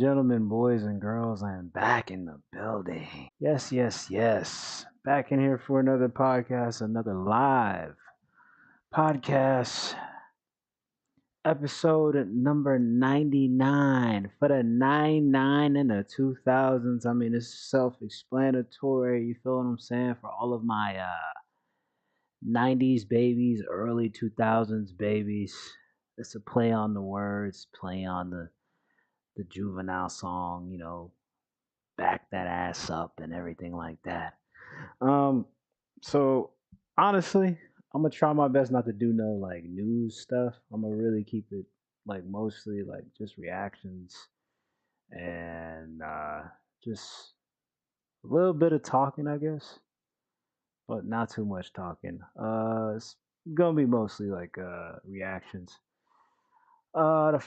gentlemen, boys and girls, I am back in the building. Yes, yes, yes. Back in here for another podcast, another live podcast, episode number 99 for the 99 in the 2000s. I mean, it's self explanatory. You feel what I'm saying? For all of my 90s babies, early 2000s babies. It's a play on the words, play on the juvenile song, back that ass up and everything like that. So honestly, I'm gonna try my best not to do no like news stuff. I'm gonna really keep it like mostly like just reactions and just a little bit of talking, I guess, but not too much talking. It's gonna be mostly like reactions. Let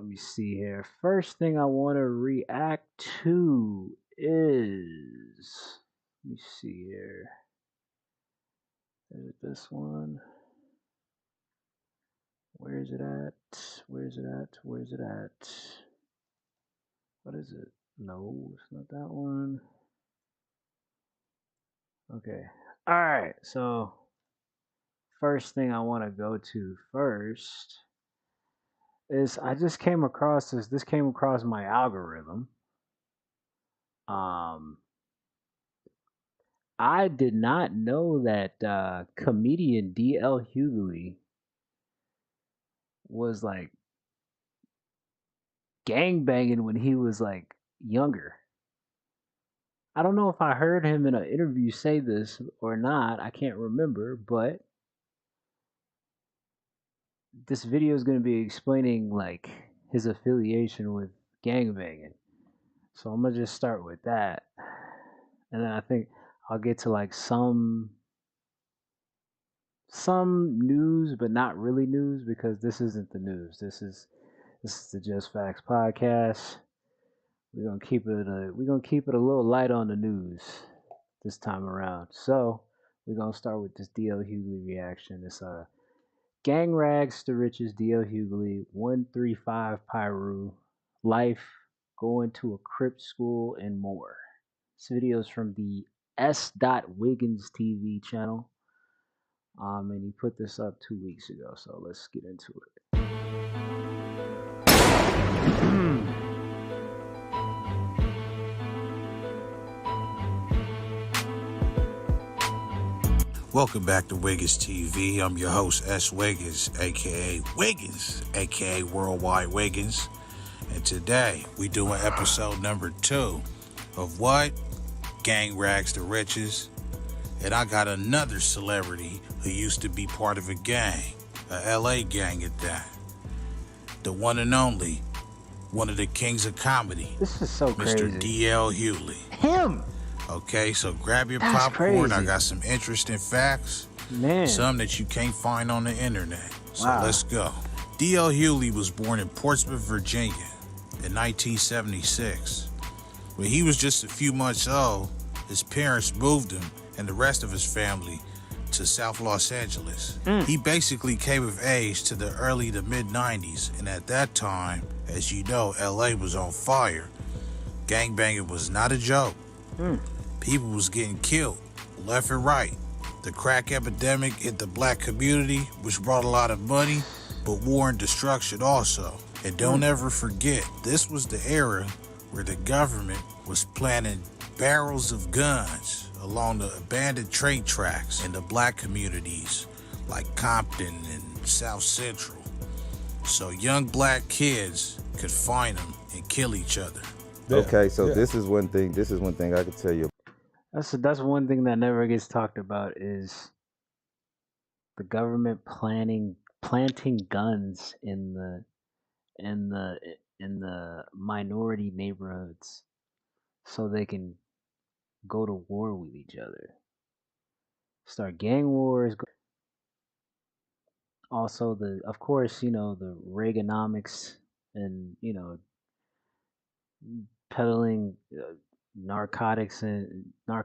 me see here. First thing I want to react to is, let me see here. Is it this one? Where is it at? Where is it at? Where is it at? What is it? No, it's not that one. Okay. All right. So, first thing I want to go to first is I just came across this. This came across my algorithm. Um, I did not know that comedian D.L. Hughley was like gangbanging when he was like younger. I don't know if I heard him in an interview say this or not. I can't remember, but this video is going to be explaining like his affiliation with gangbanging. So I'm gonna just start with that, and then I think I'll get to like some news, but not really news because this isn't the news. This is the Just Facts podcast. We're gonna keep it a little light on the news this time around. So we're gonna start with this D.L. Hughley reaction. It's gang rags to riches. D.L. Hughley 135 Pyru life going to a crypt school and more. This video is from the S. Wiggins TV channel. And he put this up 2 weeks ago. So let's get into it. Welcome back to Wiggins TV. I'm your host, S. Wiggins, aka Wiggins, aka Worldwide Wiggins. And today we doing episode number 2 of what? Gang Rags to Riches. And I got another celebrity who used to be part of a gang, a LA gang at that. The one and only, one of the kings of comedy. This is so crazy. Mr. D.L. Hughley. Him! Okay, so grab your That's popcorn. crazy. I got some interesting facts. Man. Some that you can't find on the internet. So Wow. Let's go. D.L. Hughley was born in Portsmouth, Virginia in 1976. When he was just a few months old, his parents moved him and the rest of his family to South Los Angeles. He basically came of age to the early to mid-90s, and at that time, as you know, LA was on fire. Gangbanging was not a joke. People was getting killed left and right. The crack epidemic hit the black community, which brought a lot of money, but war and destruction also. And don't ever forget, this was the era where the government was planting barrels of guns along the abandoned train tracks in the black communities like Compton and South Central. So young black kids could find them and kill each other. Yeah, okay, so this is one thing I could tell you. That's one thing that never gets talked about is the government planting guns in the minority neighborhoods so they can go to war with each other. Start gang wars. Also of course, the Reaganomics and, peddling narcotics in a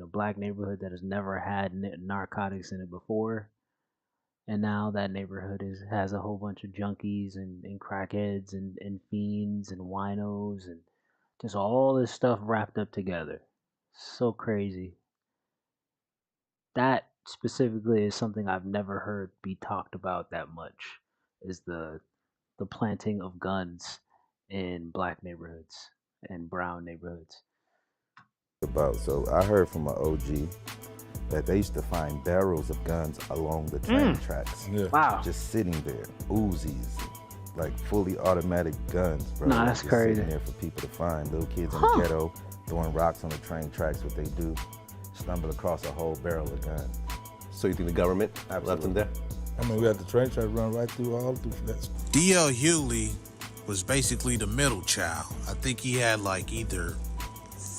black neighborhood that has never had narcotics in it before, and now that neighborhood has a whole bunch of junkies and crackheads and fiends and winos and just all this stuff wrapped up together. So crazy. That specifically is something I've never heard be talked about that much. Is the planting of guns in black neighborhoods and brown neighborhoods. About so I heard from an OG that they used to find barrels of guns along the train tracks. Yeah. Wow. Just sitting there, Uzis, like fully automatic guns, bro. Nah, Like, that's just crazy. Sitting there for people to find. Little kids in the ghetto throwing rocks on the train tracks. What they do, stumble across a whole barrel of guns. So you think the government left them there? I mean, we had the train track run right through all through that. D.L. Hughley was basically the middle child. I think he had like either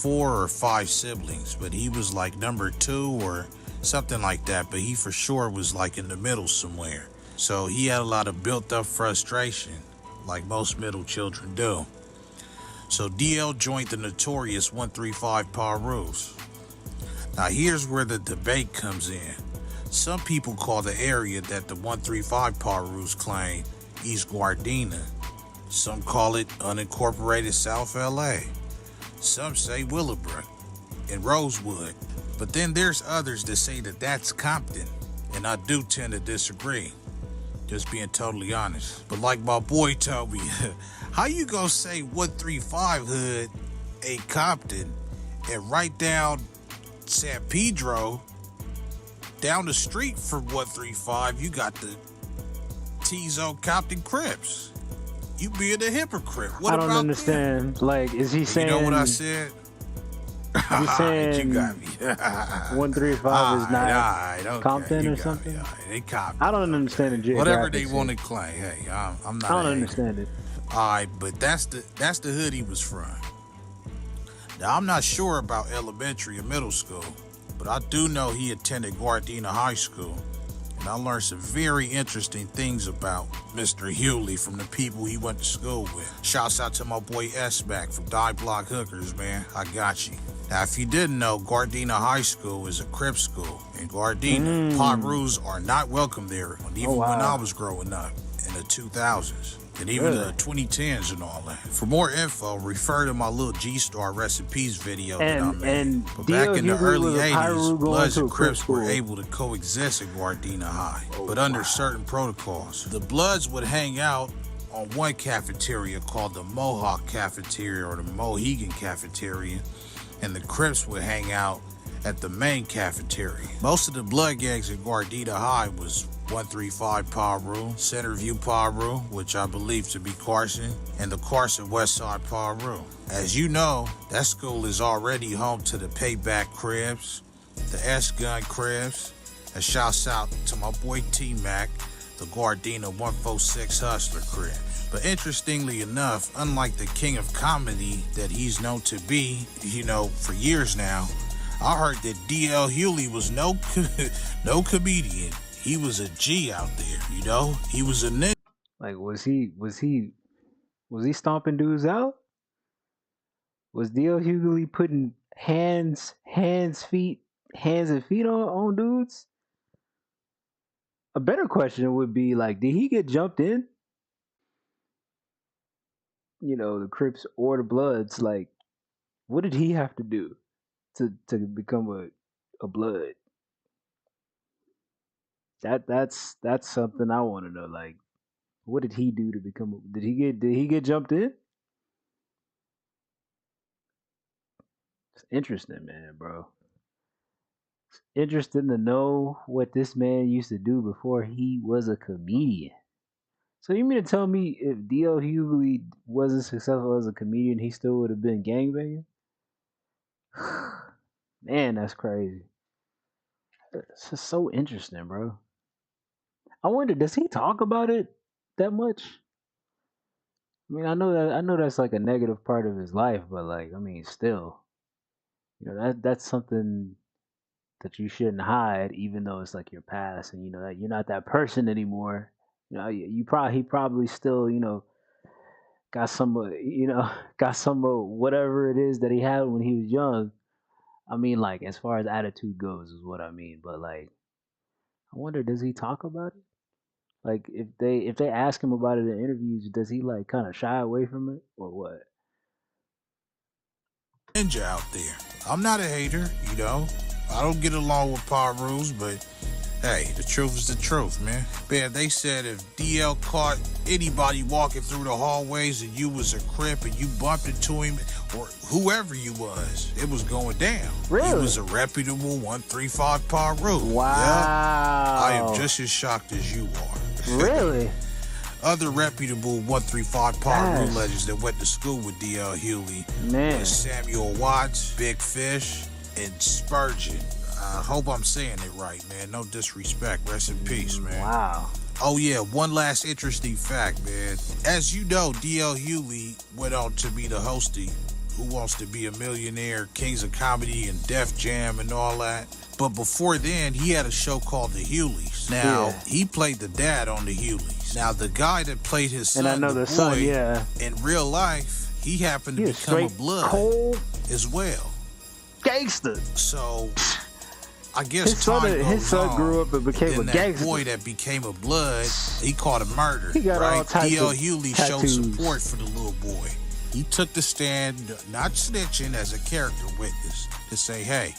4 or 5 siblings, but he was like number 2 or something like that, but he for sure was like in the middle somewhere. So he had a lot of built up frustration, like most middle children do. So DL joined the notorious 135 Parus. Now here's where the debate comes in. Some people call the area that the 135 Parus claim East Gardena. Some call it unincorporated South LA. Some say Willowbrook and Rosewood. But then there's others that say that that's Compton. And I do tend to disagree. Just being totally honest. But like my boy told me, how you gonna say 135 hood ain't Compton and right down San Pedro, down the street from 135, you got the T-Zone Compton Crips. You being a hypocrite. What I don't about understand. Like, is he saying? You know what I said? Is he saying you got me. 135 is not okay, Compton you or got something? me. They Compton. I don't understand the geographics. Whatever they want to claim. Hey, I'm not. I don't angry. understand it. All right, but that's the hood he was from. Now I'm not sure about elementary or middle school, but I do know he attended Gardena High School, and I learned some very interesting things about Mr. Hughley from the people he went to school with. Shouts out to my boy S-Mac from Die Block Hookers, man. I got you. Now, if you didn't know, Gardena High School is a Crip school. In Gardena, Parus are not welcome there, even when I was growing up in the 2000s. And even the 2010s and all that. For more info, refer to my little G-Star Rest in Peace video that I made. But back in the early 80s, Bloods and Crips were able to coexist at Gardena High, but under certain protocols. The Bloods would hang out on one cafeteria called the Mohawk Cafeteria or the Mohegan Cafeteria, and the Crips would hang out at the main cafeteria. Most of the blood gangs at Gardena High was 135 Paru, Centerview Paru, which I believe to be Carson, and the Carson Westside Paru. As you know, that school is already home to the Payback Cribs, the S-Gun Cribs, and shouts out to my boy T-Mac, the Gardena 146 Hustler Crib. But interestingly enough, unlike the king of comedy that he's known to be, for years now, I heard that D.L. Hughley was no comedian. He was a G out there, He was a nigga. Like, was he stomping dudes out? Was D.L. Hughley putting hands and feet on dudes? A better question would be like, did he get jumped in? The Crips or the Bloods, like, what did he have to do to become a Blood? That's something I want to know. Like, what did he do to become? Did he get jumped in? It's interesting, man, bro. It's interesting to know what this man used to do before he was a comedian. So you mean to tell me if D.L. Hughley wasn't successful as a comedian, he still would have been gangbanging? Man, that's crazy. It's just so interesting, bro. I wonder, does he talk about it that much? I mean, I know that's like a negative part of his life, but like, I mean, still, that's something that you shouldn't hide, even though it's like your past, and that you're not that person anymore. He probably still, got some, got some of whatever it is that he had when he was young. I mean, like, as far as attitude goes, is what I mean. But like, I wonder, does he talk about it? Like if they ask him about it in interviews, does he like kind of shy away from it or what? Ninja out there. I'm not a hater, you know. I don't get along with power rules, but hey, the truth is the truth, man. Man, they said if DL caught anybody walking through the hallways and you was a Crip and you bumped into him or whoever you was, it was going down. Really? You was a reputable 135 power rule. Wow. Yeah. I am just as shocked as you are. Really? Other reputable 135 power rule legends that went to school with DL Hewley was Samuel Watts, Big Fish, and Spurgeon. I hope I'm saying it right, man. No disrespect. Rest in peace, man. Wow. Oh, yeah. One last interesting fact, man. As you know, DL Hewley went on to be the host of Who Wants to Be a Millionaire, Kings of Comedy, and Def Jam, and all that. But before then, he had a show called The Hewleys. Now, he played the dad on The Hewleys. Now, the guy that played his son, and I know the son, in real life, he happened to become a blood cold as well. Gangster. So, I guess his son grew up and became a gangster. That boy that became a blood, he caught a murder. He got all types DL of Hewley showed support for the little boy. He took the stand, not snitching, as a character witness to say, hey,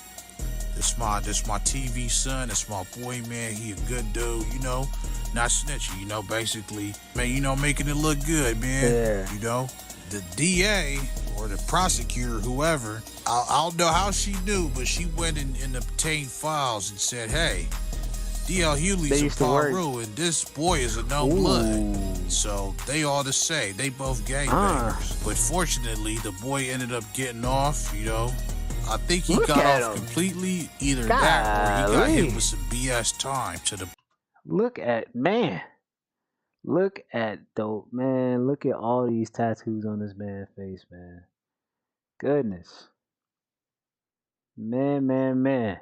this my TV son, this my boy, man. He a good dude, you know. Not snitching, you know, basically, man, you know, making it look good, man. Yeah. You know, the DA or the prosecutor, whoever, I don't know how she knew, but she went and obtained files and said, hey, DL Hewley's a Paru, and this boy is a no blood. So they all to say, they both gangbangers. But fortunately, the boy ended up getting off, you know. I think he got off completely, either that or he got hit with some BS time to the... Look at all these tattoos on this man's face, man. Goodness. Man.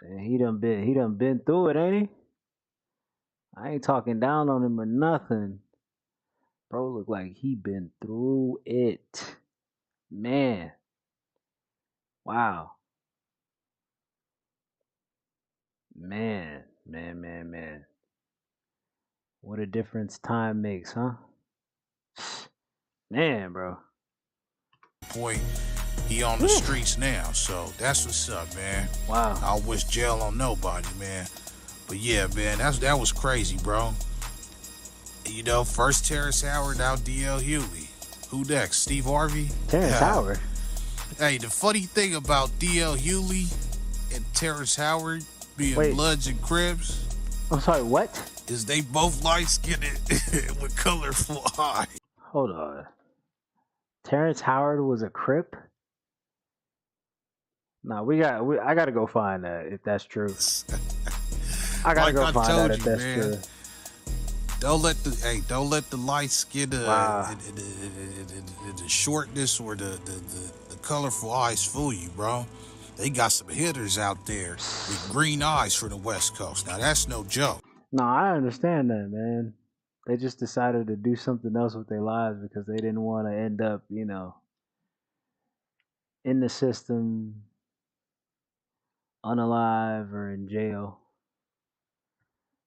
And he done been through it, ain't he? I ain't talking down on him or nothing. Bro look like he been through it. Man. Wow. Man. What a difference time makes, huh? Man, bro. Point. He on the streets now, so that's what's up, man. Wow. I wish jail on nobody, man. But yeah, man, that was crazy, bro. You know, first Terrence Howard, now DL Hewley. Who next? Steve Harvey? Terrence Howard. Hey, the funny thing about DL Hewley and Terrence Howard being Bloods and Crips. I'm sorry, what? Is they both light-skinned with colorful eyes. Hold on. Terrence Howard was a Crip? No, I gotta go find that if that's true. I gotta go find that if that's true. Don't let the light skin, the shortness or the colorful eyes fool you, bro. They got some hitters out there with green eyes for the West Coast. Now that's no joke. No, I understand that, man. They just decided to do something else with their lives because they didn't want to end up, you know, in the system, unalive or in jail.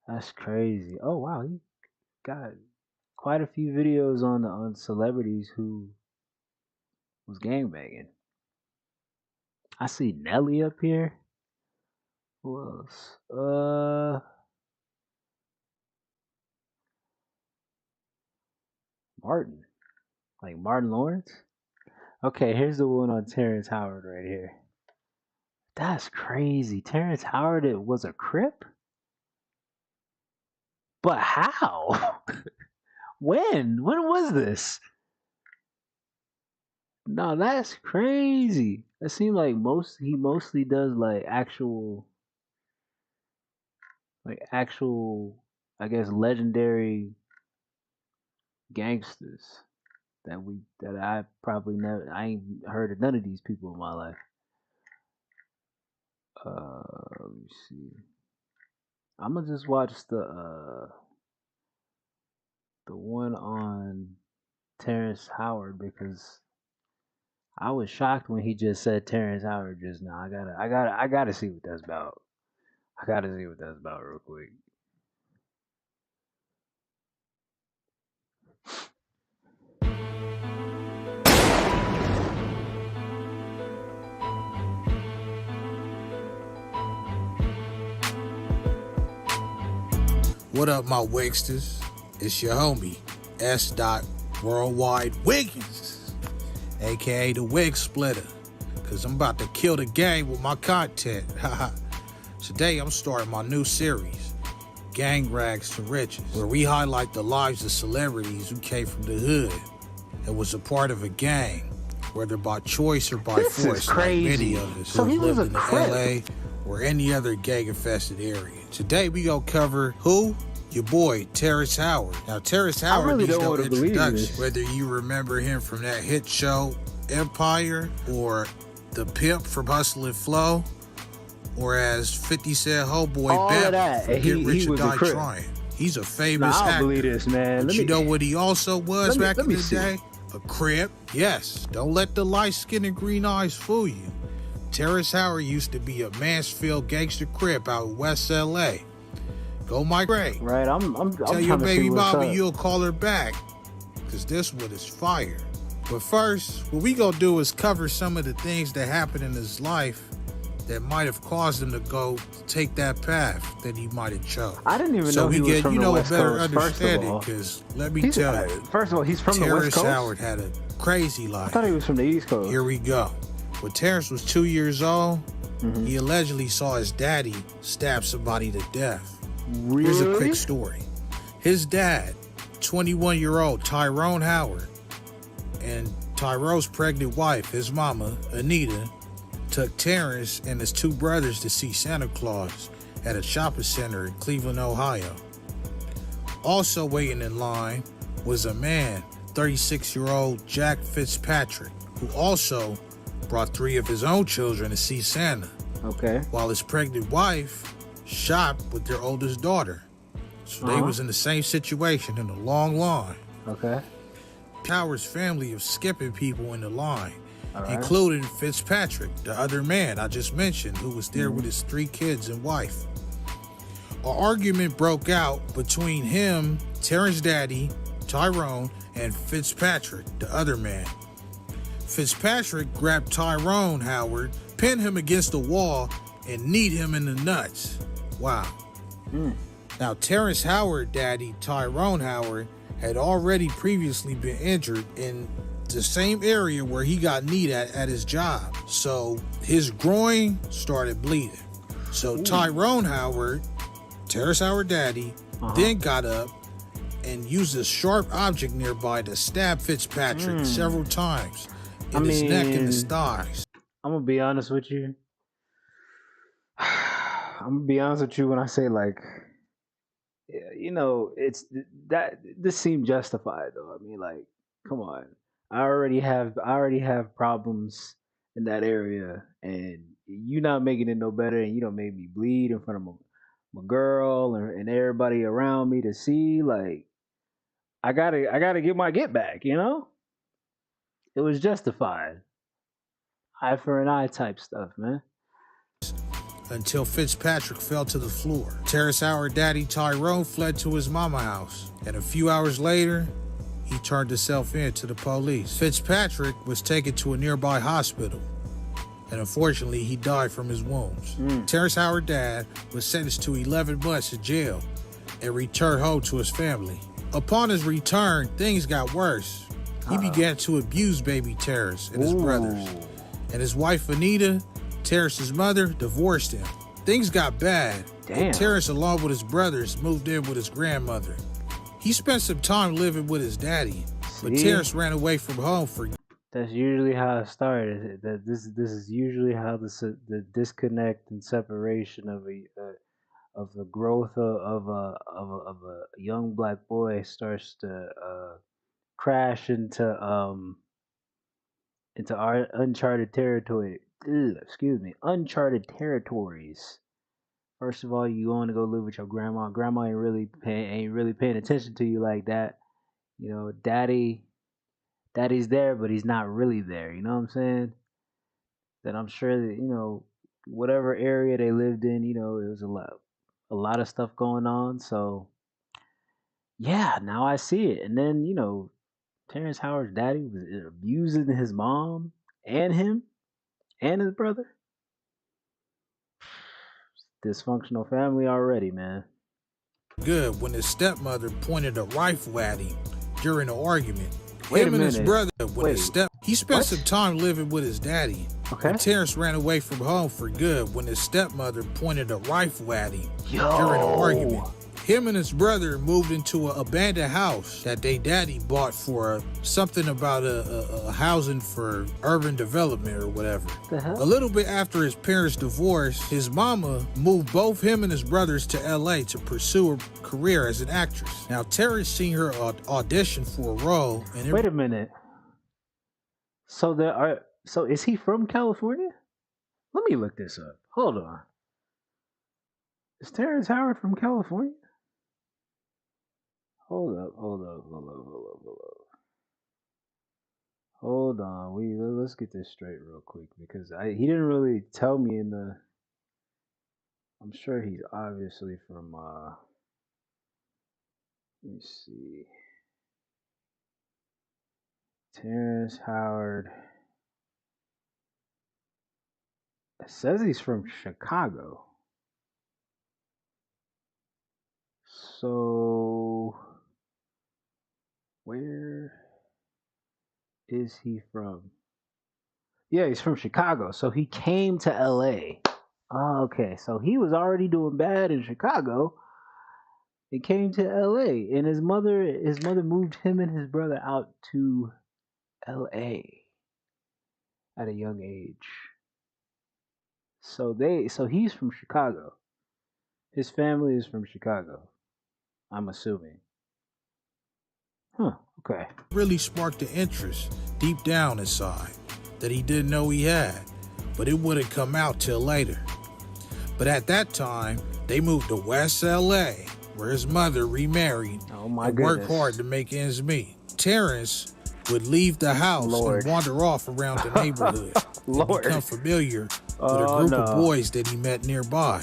That's crazy. Oh wow, he got quite a few videos on celebrities who was gangbanging. I see Nelly up here. Who else? Martin. Like Martin Lawrence? Okay, here's the one on Terrence Howard right here. That's crazy. Terrence Howard was a Crip? But how? When? When was this? No, that's crazy. It seems like he mostly does like actual, I guess, legendary gangsters that I probably never. I ain't heard of none of these people in my life. Let me see. I'm gonna just watch the one on Terrence Howard because I was shocked when he just said Terrence Howard just now. I gotta see what that's about. I gotta see what that's about real quick. What up, my Wigsters? It's your homie, S. Worldwide Wiggins, aka the Wig Splitter, cause I'm about to kill the game with my content. Today I'm starting my new series, Gang Rags to Riches, where we highlight the lives of celebrities who came from the hood and was a part of a gang, whether by choice or by This is force, like crazy. many of us So who he was lived a in the Crip. LA or any other gang-infested area. Today we gonna cover who? Your boy, Terrence Howard. Now, Terrence Howard really needs don't no wanna believe introduction, this. whether you remember him from that hit show, Empire, or The Pimp from Hustle and Flow, or as 50 said, Ho Boy All of Bam that, from and Get he Rich or was a Die Crip. Trying. He's a Nah, famous I don't actor. believe this, man. But you know what he also was back let in me the see. day? A Crip. Yes, don't let the light skin and green eyes fool you. Terrence Howard used to be a Mansfield gangster Crip out in West LA. Go Mike Ray. Right, I'm Tell your trying to see baby what's mama up. you'll call her back, cause this one is fire. But first, what we gonna do is cover some of the things that happened in his life that might have caused him to go take that path that he might have chose. I didn't even So know we he was get, from you the know, a West better Coast, first of understanding, all. cause let me He's, tell you, first of all, he's from the West Terrence Coast? Howard had a crazy I life. thought he was from the East Coast. Here we go. When Terrence was 2 years old, he allegedly saw his daddy stab somebody to death. Really? Here's a quick story. His dad, 21-year-old Tyrone Howard, and Tyrone's pregnant wife, his mama, Anita, took Terrence and his two brothers to see Santa Claus at a shopping center in Cleveland, Ohio. Also waiting in line was a man, 36-year-old Jack Fitzpatrick, who also brought 3 of his own children to see Santa, Okay. while his pregnant wife shopped with their oldest daughter. So they was in the same situation in a long line. Okay. Howard's family of skipping people in the line, right. including Fitzpatrick, the other man I just mentioned, who was there with his 3 kids and wife. An argument broke out between him, Terrence's daddy, Tyrone, and Fitzpatrick, the other man. Fitzpatrick grabbed Tyrone Howard, pinned him against the wall, and kneed him in the nuts. Wow. Now, Terrence Howard, daddy, Tyrone Howard, had already previously been injured in the same area where he got kneed at his job. So his groin started bleeding. So Tyrone Howard, Terrence Howard daddy, then got up and used a sharp object nearby to stab Fitzpatrick several times in his neck and his thighs. I'm gonna be honest with you. I'm gonna be honest with you when I say, like, you know, it's that this seemed justified though. I mean, like, come on. I already have problems in that area, and you not making it no better, and you don't make me bleed in front of my girl and everybody around me to see. Like, I gotta get my get back. You know, it was justified. Eye for an eye type stuff, man. Until Fitzpatrick fell to the floor. Terrence Howard daddy Tyrone fled to his mama house, and a few hours later, he turned himself in to the police. Fitzpatrick was taken to a nearby hospital, and unfortunately, he died from his wounds. Terrence Howard dad was sentenced to 11 months in jail and returned home to his family. Upon his return, things got worse. He began to abuse baby Terrence and his brothers, and his wife Anita, Terrence's mother, divorced him. Things got bad, Damn. and Terrence, along with his brothers, moved in with his grandmother. He spent some time living with his daddy, but See? Terrence ran away from home for That's usually how it started. That this is usually how the disconnect and separation of the growth of a young black boy starts to crash into our uncharted territory. Excuse me, uncharted territories. First of all, you want to go live with your grandma. Grandma ain't really paying attention to you like that. You know, daddy's there, but he's not really there. You know what I'm saying? Then I'm sure that, you know, whatever area they lived in, it was a lot of stuff going on. So yeah, now I see it. And then Terrence Howard's daddy was abusing his mom and him and his brother. Dysfunctional family already, man. Good when his stepmother pointed a rifle at him during an argument. Wait Him a and his minute. brother, when Wait. he spent What? some time living with his daddy. Okay. And Terrence ran away from home for good when his stepmother pointed a rifle at him Yo. during an argument. Him and his brother moved into an abandoned house that they daddy bought for something about a housing for urban development or whatever. The hell? A little bit after his parents' divorce, his mama moved both him and his brothers to LA to pursue a career as an actress. Now, Terrence seen her audition for a role. And Wait a minute. So is he from California? Let me look this up. Hold on. Is Terrence Howard from California? Hold up. Hold on. Let's get this straight real quick because he didn't really tell me in the. I'm sure he's obviously from. Let me see. Terrence Howard. It says he's from Chicago. So, where is he from? Yeah, he's from Chicago. So he came to LA. Oh, okay. So he was already doing bad in Chicago. He came to LA, and his mother moved him and his brother out to LA at a young age. So he's from Chicago. His family is from Chicago, I'm assuming. Huh, okay. really sparked the interest deep down inside that he didn't know he had, but it wouldn't come out till later. But at that time, they moved to West LA, where his mother remarried and worked hard to make ends meet. Terrence would leave the house and wander off around the neighborhood and become familiar with a group of boys that he met nearby.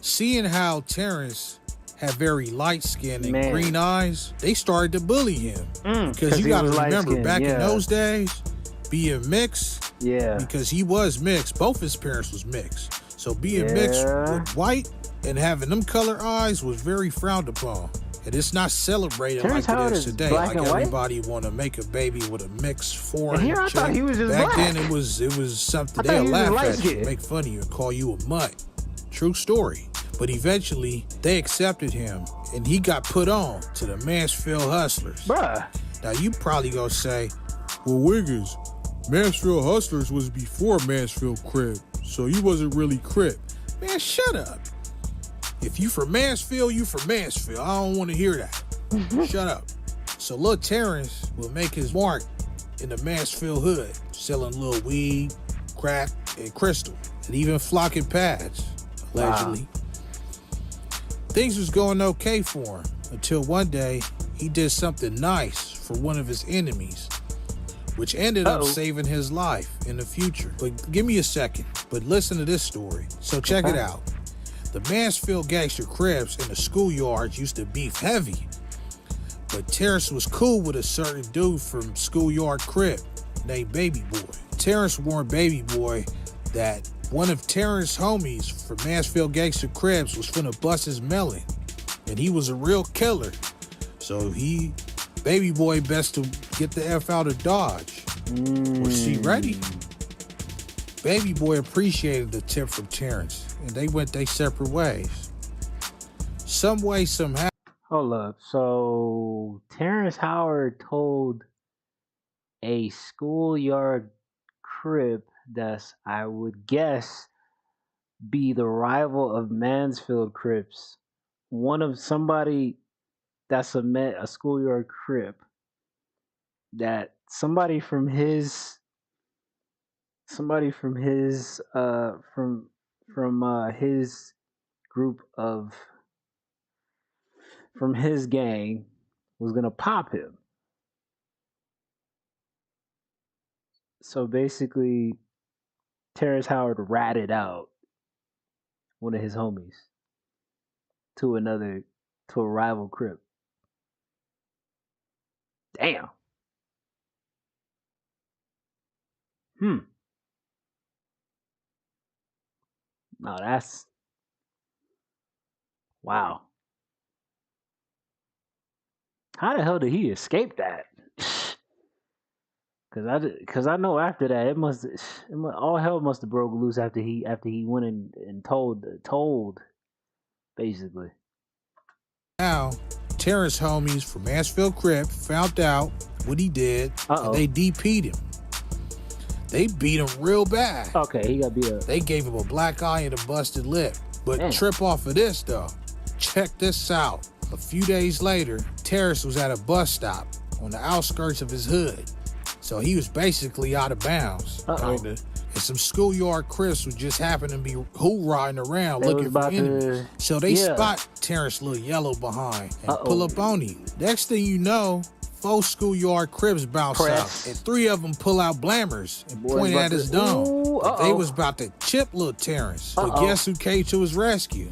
Seeing how Terrence had very light skin and green eyes, they started to bully him. Because you gotta remember, back in those days, being mixed, because he was mixed, both his parents was mixed. So being mixed with white and having them color eyes was very frowned upon. And it's not celebrated like it is today. Like everybody want to make a baby with a mixed foreign chick. Thought he was just back black. then it was something they'll laugh at you, make fun of you, and call you a mutt. True story. But eventually they accepted him and he got put on to the Mansfield Hustlers. Bruh. Now you probably gonna say, well, Wiggins, Mansfield Hustlers was before Mansfield Crib, so you wasn't really Crib. Man, shut up. If you from Mansfield, you from Mansfield. I don't want to hear that. Shut up. So Lil Terrence will make his mark in the Mansfield hood, selling little weed, crack, and crystal, and even flocking pads, allegedly. Wow. Things was going okay for him until one day he did something nice for one of his enemies, which ended up saving his life in the future. But give me a second, but listen to this story. So check it out. The Mansfield Gangster Crips in the schoolyards used to beef heavy, but Terrence was cool with a certain dude from Schoolyard Crip named Baby Boy. Terrence warned Baby Boy that one of Terrence's homies from Mansfield Gangster Crips was finna bust his melon, and he was a real killer. So Baby Boy best to get the F out of Dodge. Was she ready? Baby Boy appreciated the tip from Terrence, and they went their separate ways. Some way, somehow. Hold up. So Terrence Howard told a schoolyard crip that's, I would guess, be the rival of Mansfield Crips, somebody that's a schoolyard crip, that somebody from his group of from his gang was gonna pop him. So basically Terrence Howard ratted out one of his homies to a rival Crip. Damn. No, that's wow. How the hell did he escape that? Cause I know after that all hell must have broke loose after he went and told basically. Now, Terrence homies from Mansfield Crip found out what he did, and they DP'd him. They beat him real bad. Okay, he got beat up. They gave him a black eye and a busted lip. But Damn. trip off of this, though. Check this out. A few days later, Terrence was at a bus stop on the outskirts of his hood. So he was basically out of bounds. Kinda. And some schoolyard Crips would just happen to be riding around looking for enemies. So they spot Terrence little yellow behind and pull up on him. Next thing you know, 4 schoolyard Crips bounce out, and 3 of them pull out blammers and point at his dome. They was about to chip little Terrence. But guess who came to his rescue?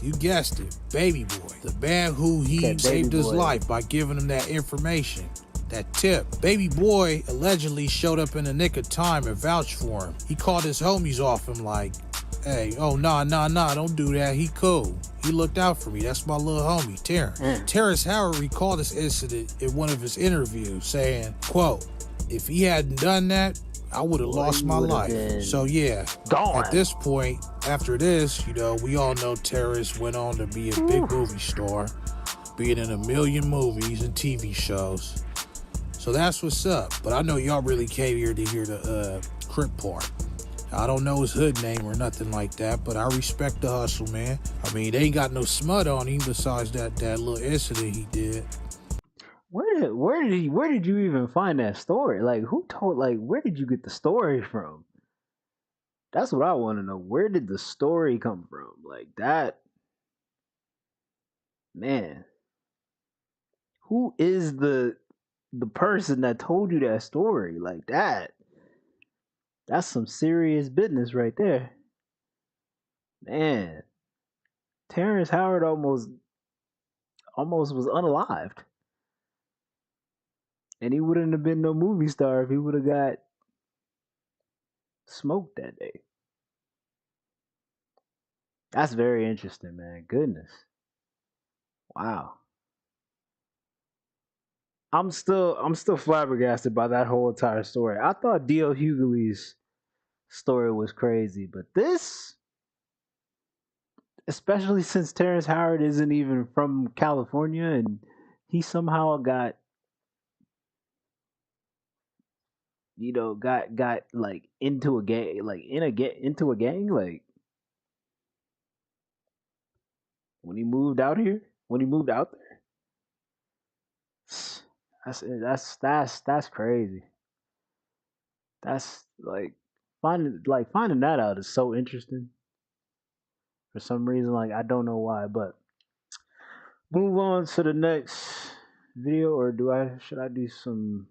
You guessed it, Baby Boy. The man who he saved his life by giving him that information. That tip. Baby Boy allegedly showed up in the nick of time and vouched for him. He called his homies off him like, hey, nah, don't do that. He cool. He looked out for me. That's my little homie, Terrence. Terrence Howard recalled this incident in one of his interviews, saying, quote, if he hadn't done that, I would have lost my life. So yeah, at this point, after this, we all know Terrence went on to be a big movie star, being in a million movies and TV shows. So that's what's up. But I know y'all really came here to hear the Crip part. I don't know his hood name or nothing like that, but I respect the hustle, man. I mean, they ain't got no smut on him besides that little incident he did. Where did you even find that story? Like, where did you get the story from? That's what I want to know. Where did the story come from? Like that, man. Who is the person that told you that story? Like that? That's some serious business right there. Man. Terrence Howard almost was unalived. And he wouldn't have been no movie star if he would have got smoked that day. That's very interesting, man. Goodness. Wow. I'm still flabbergasted by that whole entire story. I thought D.L. Hughley's story was crazy, but this, especially since Terrence Howard isn't even from California and he somehow got like into a gang, like into a gang, like when he moved out there. That's crazy. That's like finding that out is so interesting. For some reason, like I don't know why, but move on to the next video, or should I do some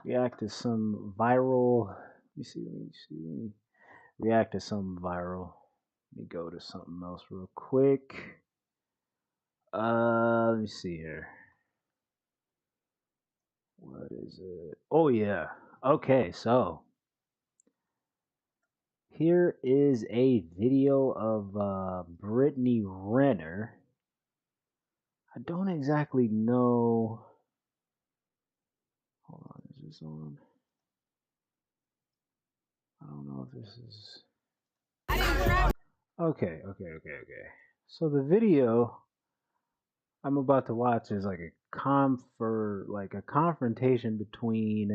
react to some viral? Let me react to some viral. Let me go to something else real quick. Let me see here. What is it? Oh yeah. Okay, so here is a video of Brittany Renner. I don't exactly know. Hold on, is this on? I don't know if this is. Okay. So the video I'm about to watch is like a confrontation between.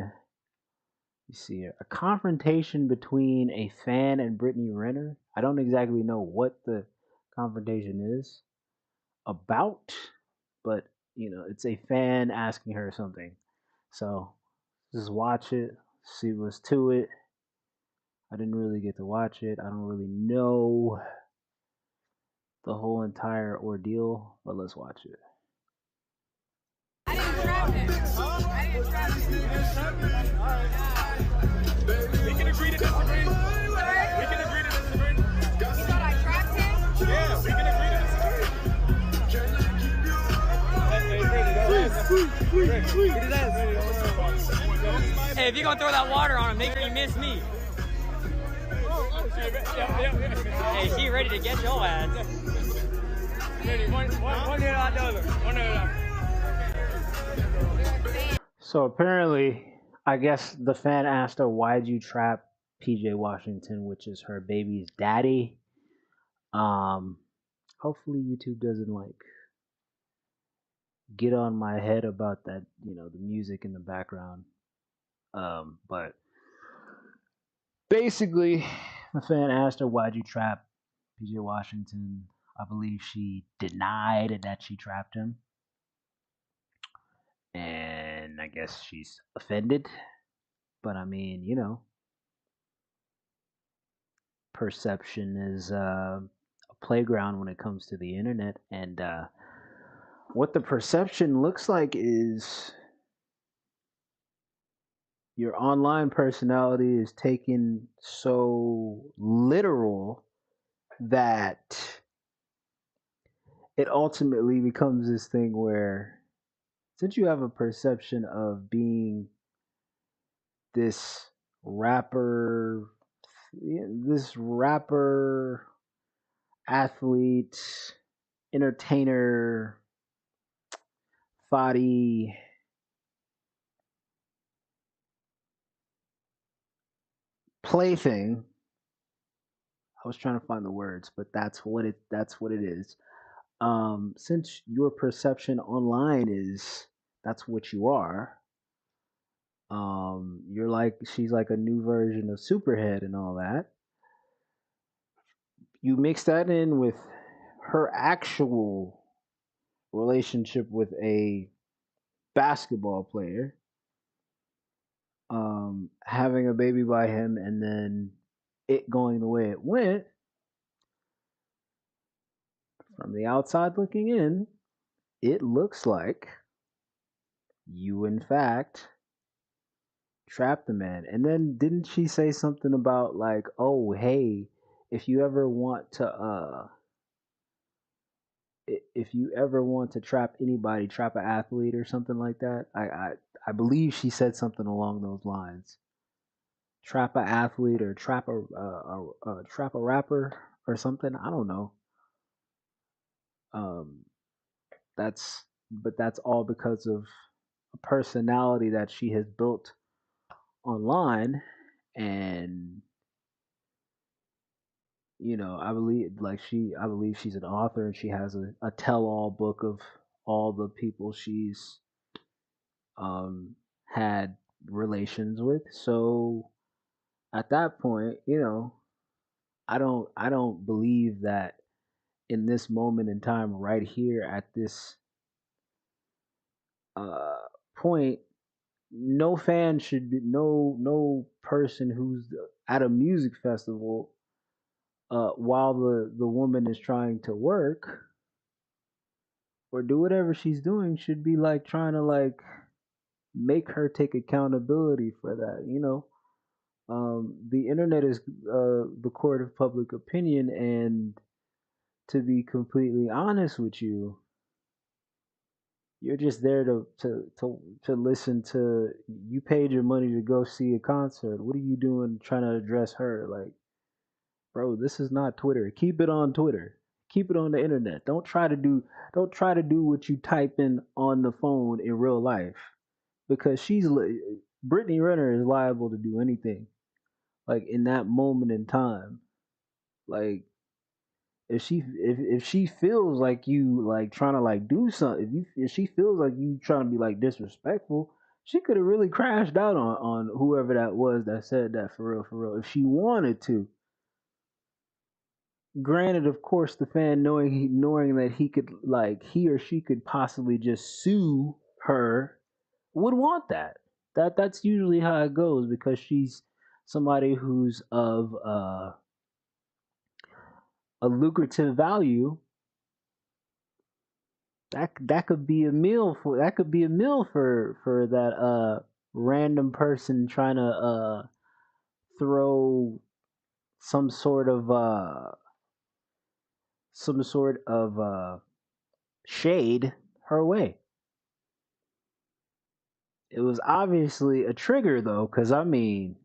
You see here, a confrontation between a fan and Brittany Renner. I don't exactly know what the confrontation is about, but it's a fan asking her something. So just watch it, see what's to it. I didn't really get to watch it. I don't really know the whole entire ordeal, but let's watch it. We can agree to disagree. We can agree to disagree. You thought I trapped him? Yeah, we can agree to disagree. Hey, if you're gonna throw that water on him, make sure you miss me. Hey, she ready to get your ass. One hit on the other. One hit on the other. So apparently, I guess the fan asked her, "Why'd you trap PJ Washington, which is her baby's daddy?" Hopefully YouTube doesn't like get on my head about that, the music in the background. But basically, the fan asked her, "Why'd you trap PJ Washington?" I believe she denied that she trapped him. And I guess she's offended. But I mean, perception is a playground when it comes to the internet. And what the perception looks like is your online personality is taken so literal that it ultimately becomes this thing where, since you have a perception of being this rapper, athlete, entertainer, thotty, plaything. I was trying to find the words, but that's what it is. Since your perception online is that's what you are, she's like a new version of Superhead and all that. You mix that in with her actual relationship with a basketball player, having a baby by him, and then it going the way it went. From the outside looking in, it looks like you, in fact, trapped the man. And then didn't she say something about like, oh, hey, if you ever want to trap anybody, trap an athlete or something like that. I believe she said something along those lines. Trap an athlete or trap a rapper or something. I don't know. Um, that's all because of a personality that she has built online, and I believe she's an author, and she has a tell-all book of all the people she's had relations with. So at that point, I don't believe that in this moment in time, right here at this uh, point, no fan should be no person who's at a music festival while the woman is trying to work or do whatever she's doing should be like trying to like make her take accountability for that. The internet is the court of public opinion, and to be completely honest with you, you're just there to listen to. You paid your money to go see a concert. What are you doing trying to address her? Like, bro, this is not Twitter. Keep it on Twitter. Keep it on the internet. Don't try to do what you type in on the phone in real life, because Brittany Renner is liable to do anything. Like in that moment in time, like if she feels like you like trying to like do something, if she feels like you trying to be like disrespectful, she could have really crashed out on whoever that was that said that, for real, for real, if she wanted to. Granted, of course, the fan knowing that he or she could possibly just sue her would want that. That's usually how it goes, because she's somebody who's of a lucrative value. That could be a meal for that random person trying to throw some sort of shade her way. It was obviously a trigger though, because I mean,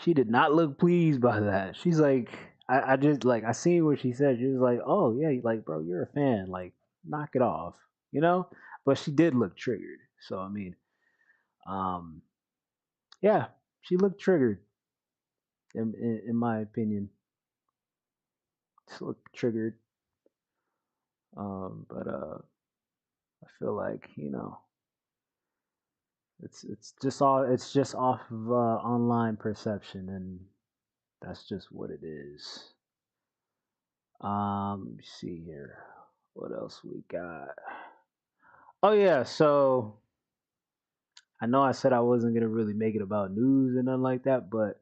she did not look pleased by that. She's like, I just like I seen what she said. She was like, "Oh yeah, like bro, you're a fan. Like, knock it off," you know. But she did look triggered. So I mean, um, yeah, she looked triggered in my opinion. She looked triggered. But I feel like it's just off of online perception, and that's just what it is. Let me see here. What else we got? Oh yeah, so I know I said I wasn't gonna really make it about news and nothing like that, but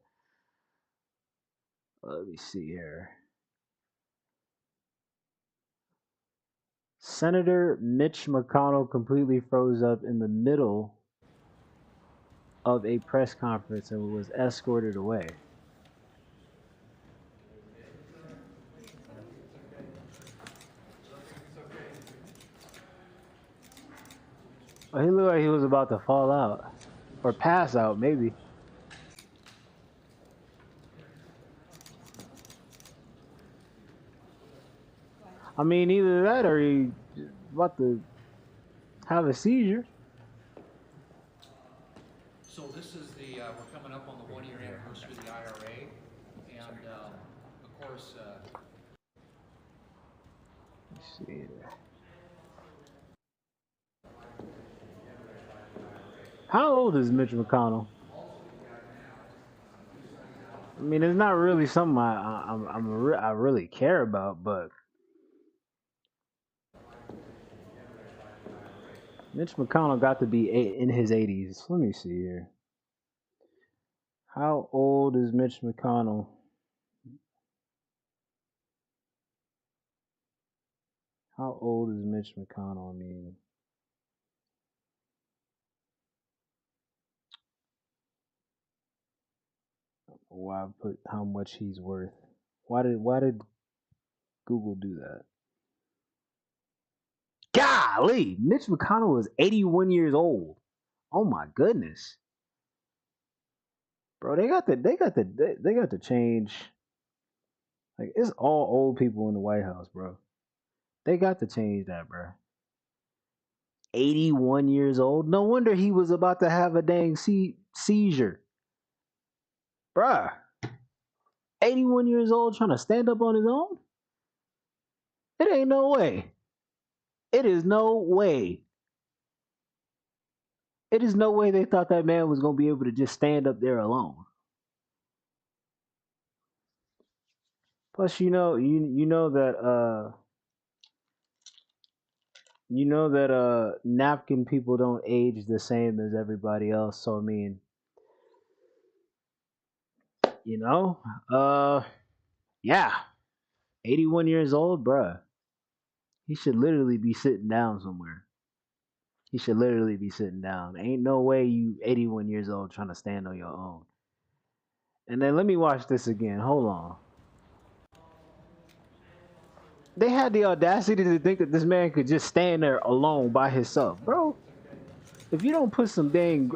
let me see here. Senator Mitch McConnell completely froze up in the middle of a press conference and was escorted away. Oh, he looked like he was about to fall out or pass out, maybe. I mean, either that or he about to have a seizure. So this is we're coming up on the 1-year anniversary of the IRA, and of course. Let's see here. How old is Mitch McConnell? I mean, it's not really something I really care about, but Mitch McConnell got to be in his 80s. Let me see here. How old is Mitch McConnell? How old is Mitch McConnell? I mean, why put how much he's worth? Why did Google do that? Golly, Mitch McConnell is 81 years old. Oh my goodness, bro! They got to change. Like it's all old people in the White House, bro. They got to change that, bro. 81 years old. No wonder he was about to have a dang seizure, bruh. 81 years old trying to stand up on his own? It ain't no way. It is no way. It is no way they thought that man was gonna be able to just stand up there alone. Plus, you know that napkin people don't age the same as everybody else. So I mean, you know, yeah, 81 years old, bruh. He should literally be sitting down somewhere. He should literally be sitting down. Ain't no way you 81 years old trying to stand on your own. And then let me watch this again. Hold on. They had the audacity to think that this man could just stand there alone by himself, bro. If you don't put some dang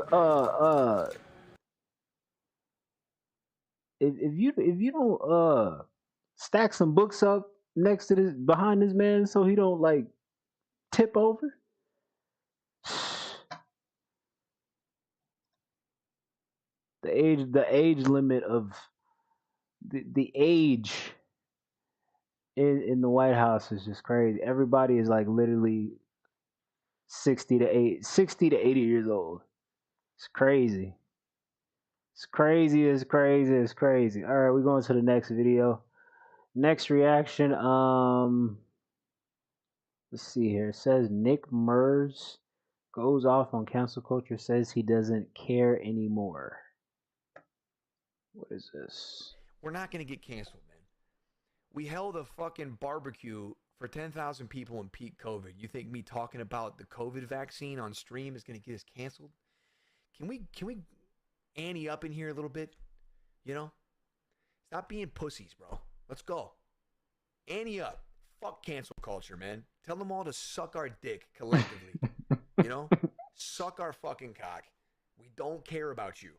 if you don't stack some books up next to this behind this man so he don't like tip over. The age limit of the age in the White House is just crazy. Everybody is like literally 60 to 80 years old. It's crazy. It's crazy, it's crazy, it's crazy. All right, we're going to the next video. Next reaction, let's see here. It says Nick Mers goes off on cancel culture, says he doesn't care anymore. What is this? We're not going to get canceled, man. We held a fucking barbecue for 10,000 people in peak COVID. You think me talking about the COVID vaccine on stream is going to get us canceled? Can we ante up in here a little bit? You know? Stop being pussies, bro. Let's go. Ante up. Fuck cancel culture, man. Tell them all to suck our dick collectively. You know? Suck our fucking cock. We don't care about you.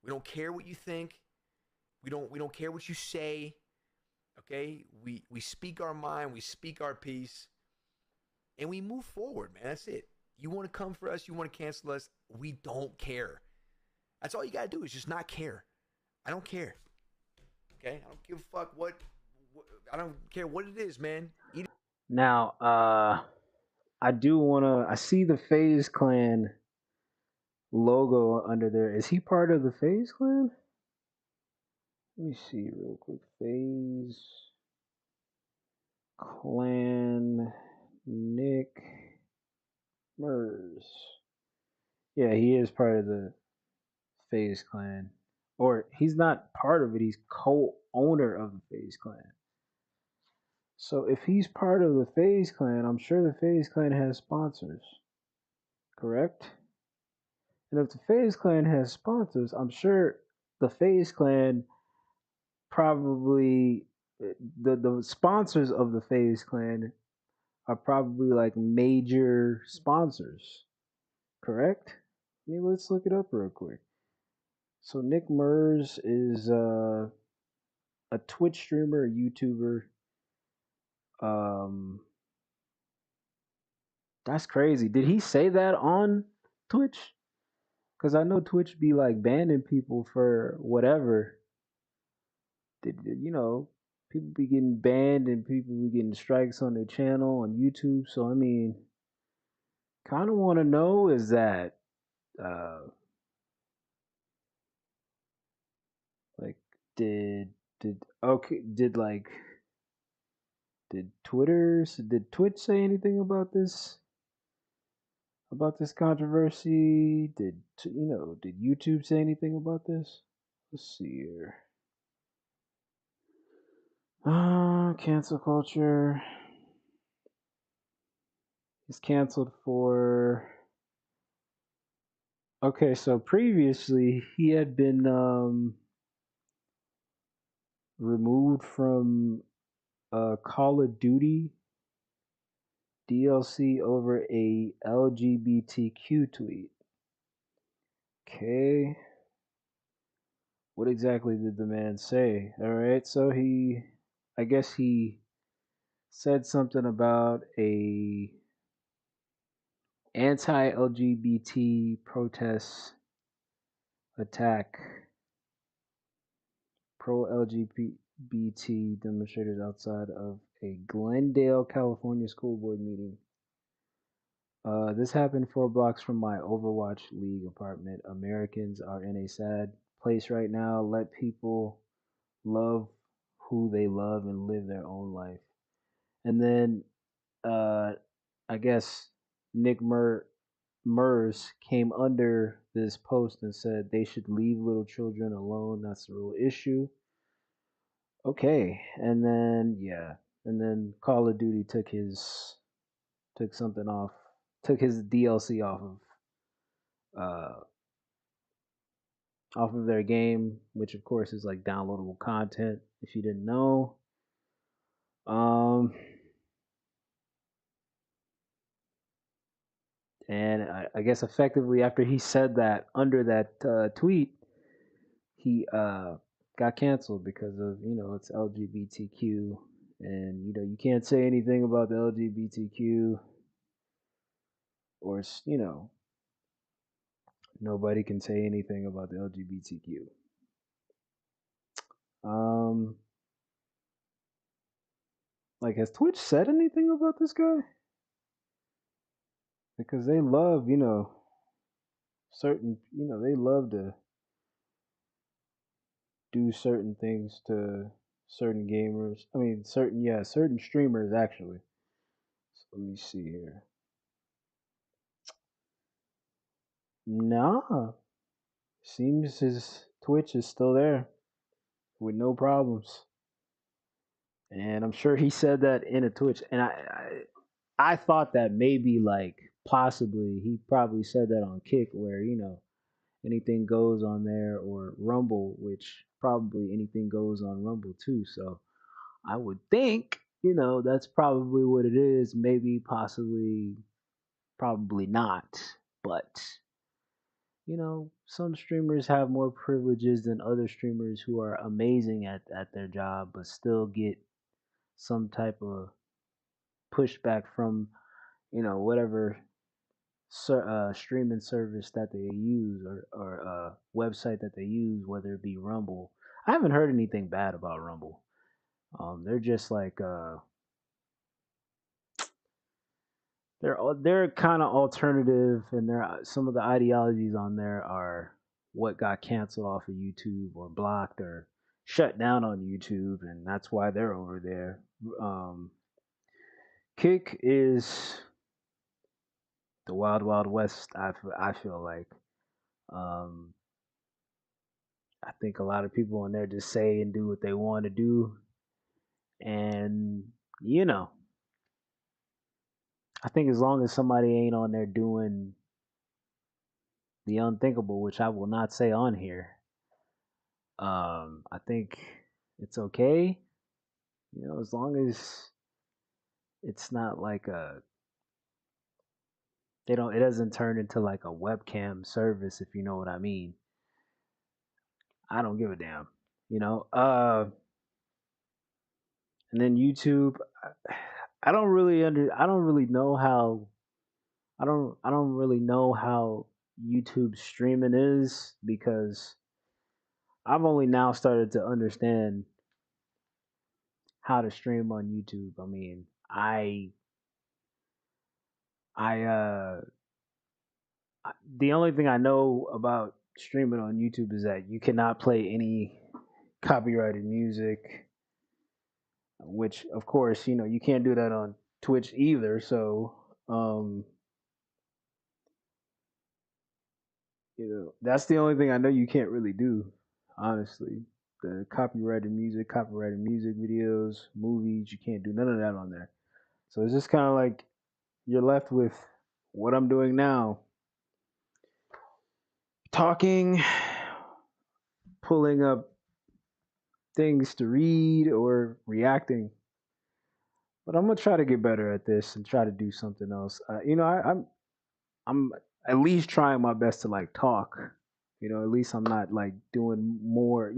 We don't care what you think. We don't care what you say. Okay? We speak our mind, we speak our piece, and we move forward, man. That's it. You want to come for us, you want to cancel us, we don't care. That's all you got to do is just not care. I don't care. Okay? I don't give a fuck what I don't care what it is, man. Now, I do want to. I see the FaZe Clan logo under there. Is he part of the FaZe Clan? Let me see real quick. FaZe Clan Nick Mers. Yeah, he is part of the FaZe Clan. Or he's not part of it, he's co-owner of the FaZe Clan. So if he's part of the FaZe Clan, I'm sure the FaZe Clan has sponsors. Correct? And if the FaZe Clan has sponsors, I'm sure the FaZe Clan probably the sponsors of the FaZe Clan are probably like major sponsors. Correct? I mean, let's look it up real quick. So Nick Mers is a Twitch streamer, a YouTuber. That's crazy. Did he say that on Twitch? Because I know Twitch be like banning people for whatever. You know, people be getting banned and people be getting strikes on their channel on YouTube. So I mean, kind of want to know is that like did okay did like did Twitch say anything about this controversy? Did YouTube say anything about this? Let's see here. Cancel culture. He's canceled for. Okay, so previously he had been removed from Call of Duty DLC over a LGBTQ tweet. Okay. What exactly did the man say? All right, so I guess he said something about a anti-LGBT protest attack, pro-LGBT demonstrators outside of a Glendale, California school board meeting. This happened 4 blocks from my Overwatch League apartment. Americans are in a sad place right now. Let people love who they love and live their own life. And then I guess Nick Mers came under this post and said they should leave little children alone. That's the real issue. Okay, and then Call of Duty took his DLC off of their game, which of course is like downloadable content if you didn't know. And I guess effectively after he said that under that tweet, he got canceled because of it's LGBTQ, and you can't say anything about the LGBTQ, or nobody can say anything about the LGBTQ. Like, has Twitch said anything about this guy? Because they love, they love to do certain things to certain gamers. I mean, certain streamers actually. So let me see here. Nah, seems his Twitch is still there with no problems. And I'm sure he said that in a Twitch. And I thought that maybe like possibly he probably said that on Kick where anything goes on there, or Rumble, which probably anything goes on Rumble too. So I would think, that's probably what it is. Maybe, possibly, probably not. But, some streamers have more privileges than other streamers who are amazing at their job, but still get some type of pushback from, whatever streaming service that they use, or website that they use, whether it be Rumble. I haven't heard anything bad about Rumble. They're just like they're kind of alternative, and some of the ideologies on there are what got canceled off of YouTube or blocked or shut down on YouTube, and that's why they're over there. Kick is the wild wild west. I feel like. Um, I think a lot of people in there just say and do what they want to do, and you know, I think as long as somebody ain't on there doing the unthinkable, which I will not say on here, I think it's okay. As long as it's not like it doesn't turn into like a webcam service, if you know what I mean. I don't give a damn. You know. And then YouTube, I don't really I don't really know how I don't really know how YouTube streaming is, because I've only now started to understand how to stream on YouTube. I mean, I the only thing I know about streaming on YouTube is that you cannot play any copyrighted music, which of course, you can't do that on Twitch either. So, that's the only thing I know you can't really do, honestly. The copyrighted music, videos, movies, you can't do none of that on there. So it's just kind of like you're left with what I'm doing now, talking, pulling up things to read, or reacting. But I'm gonna try to get better at this and try to do something else. I'm at least trying my best to like talk. At least I'm not like doing more.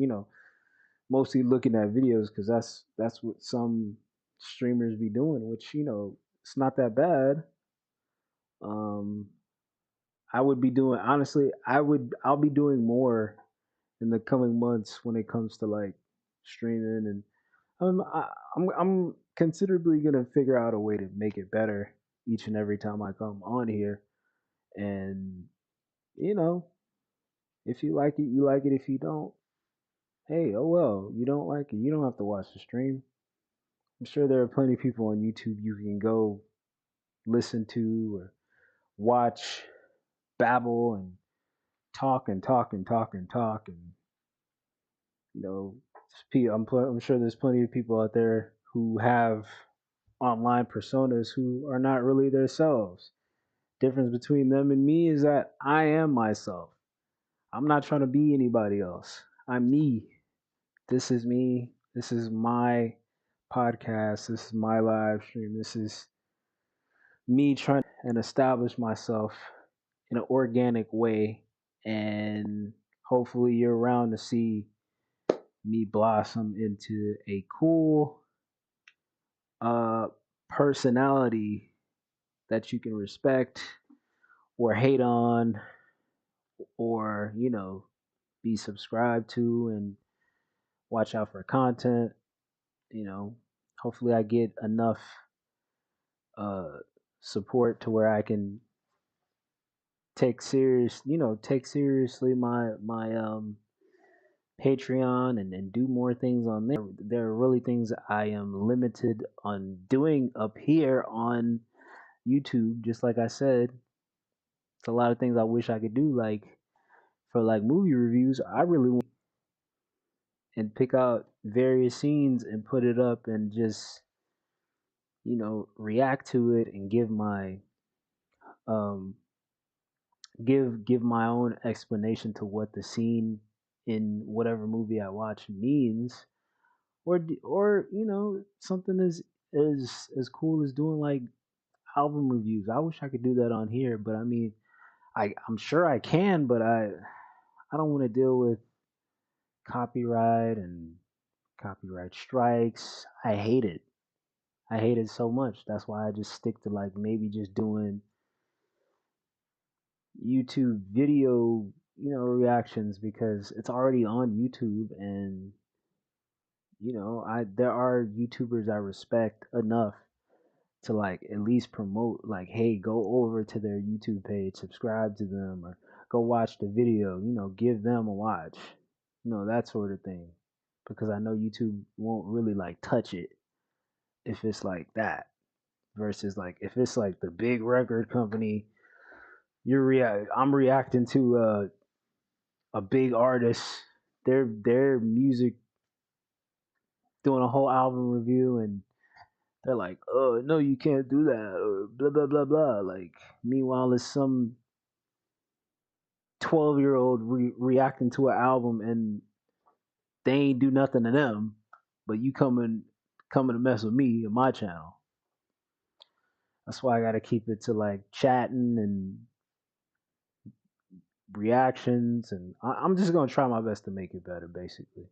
Mostly looking at videos, because that's what some streamers be doing, which it's not that bad. Um, I would be doing honestly. I'll be doing more in the coming months when it comes to like streaming, and I'm considerably gonna figure out a way to make it better each and every time I come on here. And you know, if you like it, you like it. If you don't, hey, oh well. You don't like it, you don't have to watch the stream. I'm sure there are plenty of people on YouTube you can go listen to or watch babble and talk and talk and talk and talk, and you know, I'm sure there's plenty of people out there who have online personas who are not really themselves. Difference between them and me is that I am myself. I'm not trying to be anybody else. I'm me. This is me. This is my podcast. This is my live stream. This is me trying and establish myself in an organic way, and hopefully you're around to see me blossom into a cool uh personality that you can respect or hate on, or be subscribed to and watch out for content. you know Hopefully I get enough uh support to where I can take seriously my Patreon, and do more things on there. There are really things I am limited on doing up here on YouTube. Just like I said, it's a lot of things I wish I could do, like for like movie reviews. I really want and pick out various scenes and put it up and just react to it and give my um give my own explanation to what the scene in whatever movie I watch means, or something as cool as doing like album reviews. I wish I could do that on here, but I mean, I'm sure I can, but I don't want to deal with copyright and copyright strikes. I hate it. I hate it so much. That's why I just stick to like maybe just doing YouTube video, reactions because it's already on YouTube and I there are YouTubers I respect enough to like at least promote like hey, go over to their YouTube page, subscribe to them or go watch the video, give them a watch. That sort of thing. Because I know YouTube won't really like touch it if it's like that versus like if it's like the big record company I'm reacting to a big artist, their music, doing a whole album review, and they're like, "Oh no, you can't do that," or blah blah blah blah. Like, meanwhile, it's some 12-year-old reacting to an album, and they ain't do nothing to them, but you coming to mess with me and my channel. That's why I got to keep it to like chatting and reactions, and I'm just gonna try my best to make it better. Basically,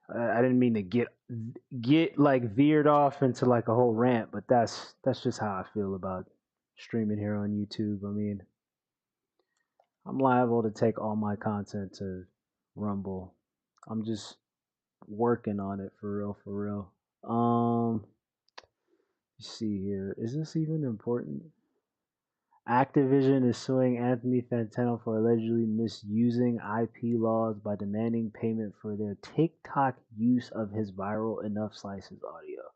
I didn't mean to get like veered off into like a whole rant, but that's just how I feel about streaming here on YouTube. I mean, I'm liable to take all my content to Rumble. I'm just working on it for real, for real. Let's see here. Is this even important? Activision is suing Anthony Fantano for allegedly misusing IP laws by demanding payment for their TikTok use of his viral Enough Slices audio.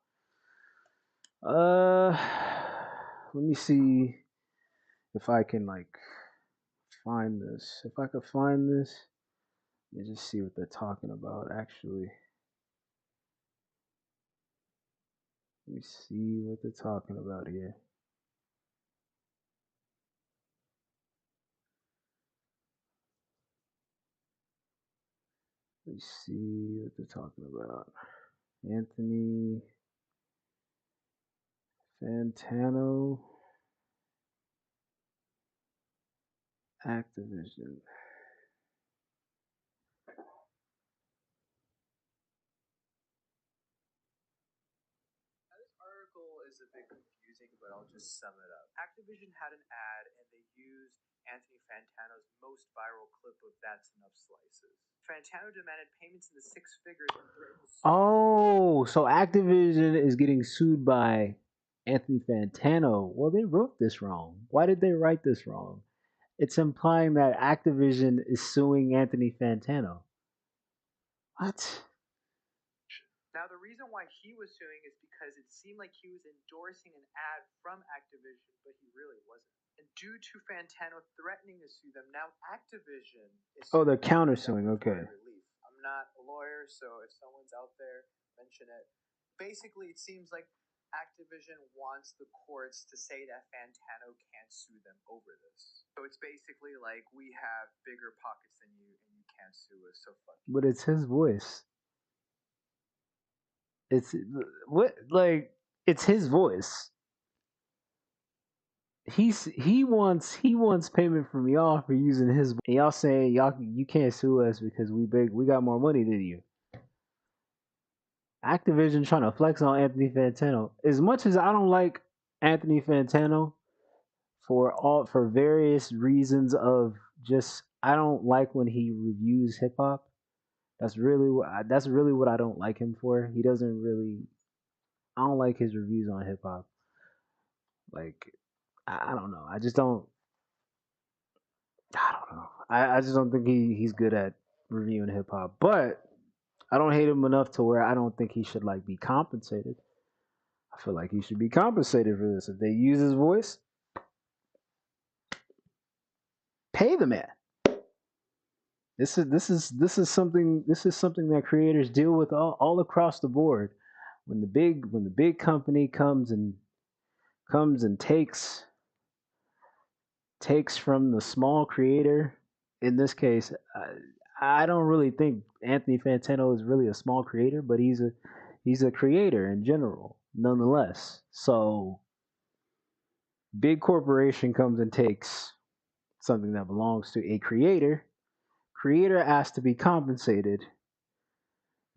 Let me see if I can like find this. If I could find this, let me just see what they're talking about actually. Let me see what they're talking about here. Let me see what they're talking about. Anthony Fantano, Activision. Is a bit confusing, but I'll just sum it up. Activision had an ad and they used Anthony Fantano's most viral clip of That's Enough Slices. Fantano demanded payments in the six figures and threatened to sue. Oh, so Activision is getting sued by Anthony Fantano. Well, they wrote this wrong. Why did they write this wrong? It's implying that Activision is suing Anthony Fantano. What? Now, the reason why he was suing is because it seemed like he was endorsing an ad from Activision, but he really wasn't. And due to Fantano threatening to sue them, now Activision is Oh, they're countersuing. Okay. relief. I'm not a lawyer, so if someone's out there, mention it. Basically, it seems like Activision wants the courts to say that Fantano can't sue them over this. So it's basically like we have bigger pockets than you, and you can't sue us. So fuck you. But it's his voice. It's what like it's his voice. He wants payment from y'all for using his. And y'all saying you can't sue us because we got more money than you. Activision trying to flex on Anthony Fantano. As much as I don't like Anthony Fantano for various reasons of just I don't like when he reviews hip hop. That's really what I don't like him for. He doesn't really. I don't like his reviews on hip hop. Like I don't know. I don't know. I just don't think he's good at reviewing hip hop. But I don't hate him enough to where I don't think he should like be compensated. I feel like he should be compensated for this. If they use his voice, pay the man. This is something that creators deal with all across the board. When the big company comes and takes takes from the small creator. In this case, I don't really think Anthony Fantano is really a small creator, but he's a creator in general, nonetheless. So big corporation comes and takes something that belongs to a creator. Creator asks to be compensated.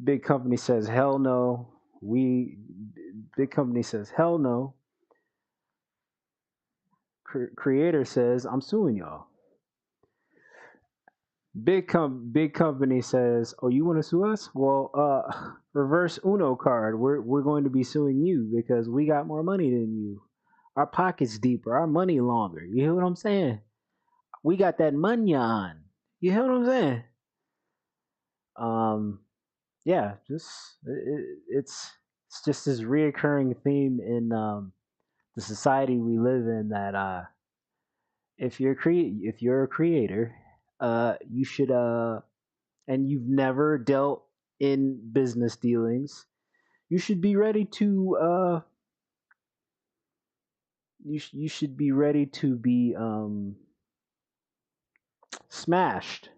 Big company says hell no. Big company says hell no. Creator says I'm suing y'all. Big company says, "Oh, you want to sue us? Well, reverse Uno card. We're going to be suing you because we got more money than you. Our pockets deeper. Our money longer. You hear what I'm saying? We got that money on. You hear what I'm saying? Yeah, it's just this reoccurring theme in the society we live in that if you're a creator, you should and you've never dealt in business dealings, you should be ready to you should be ready to be smashed,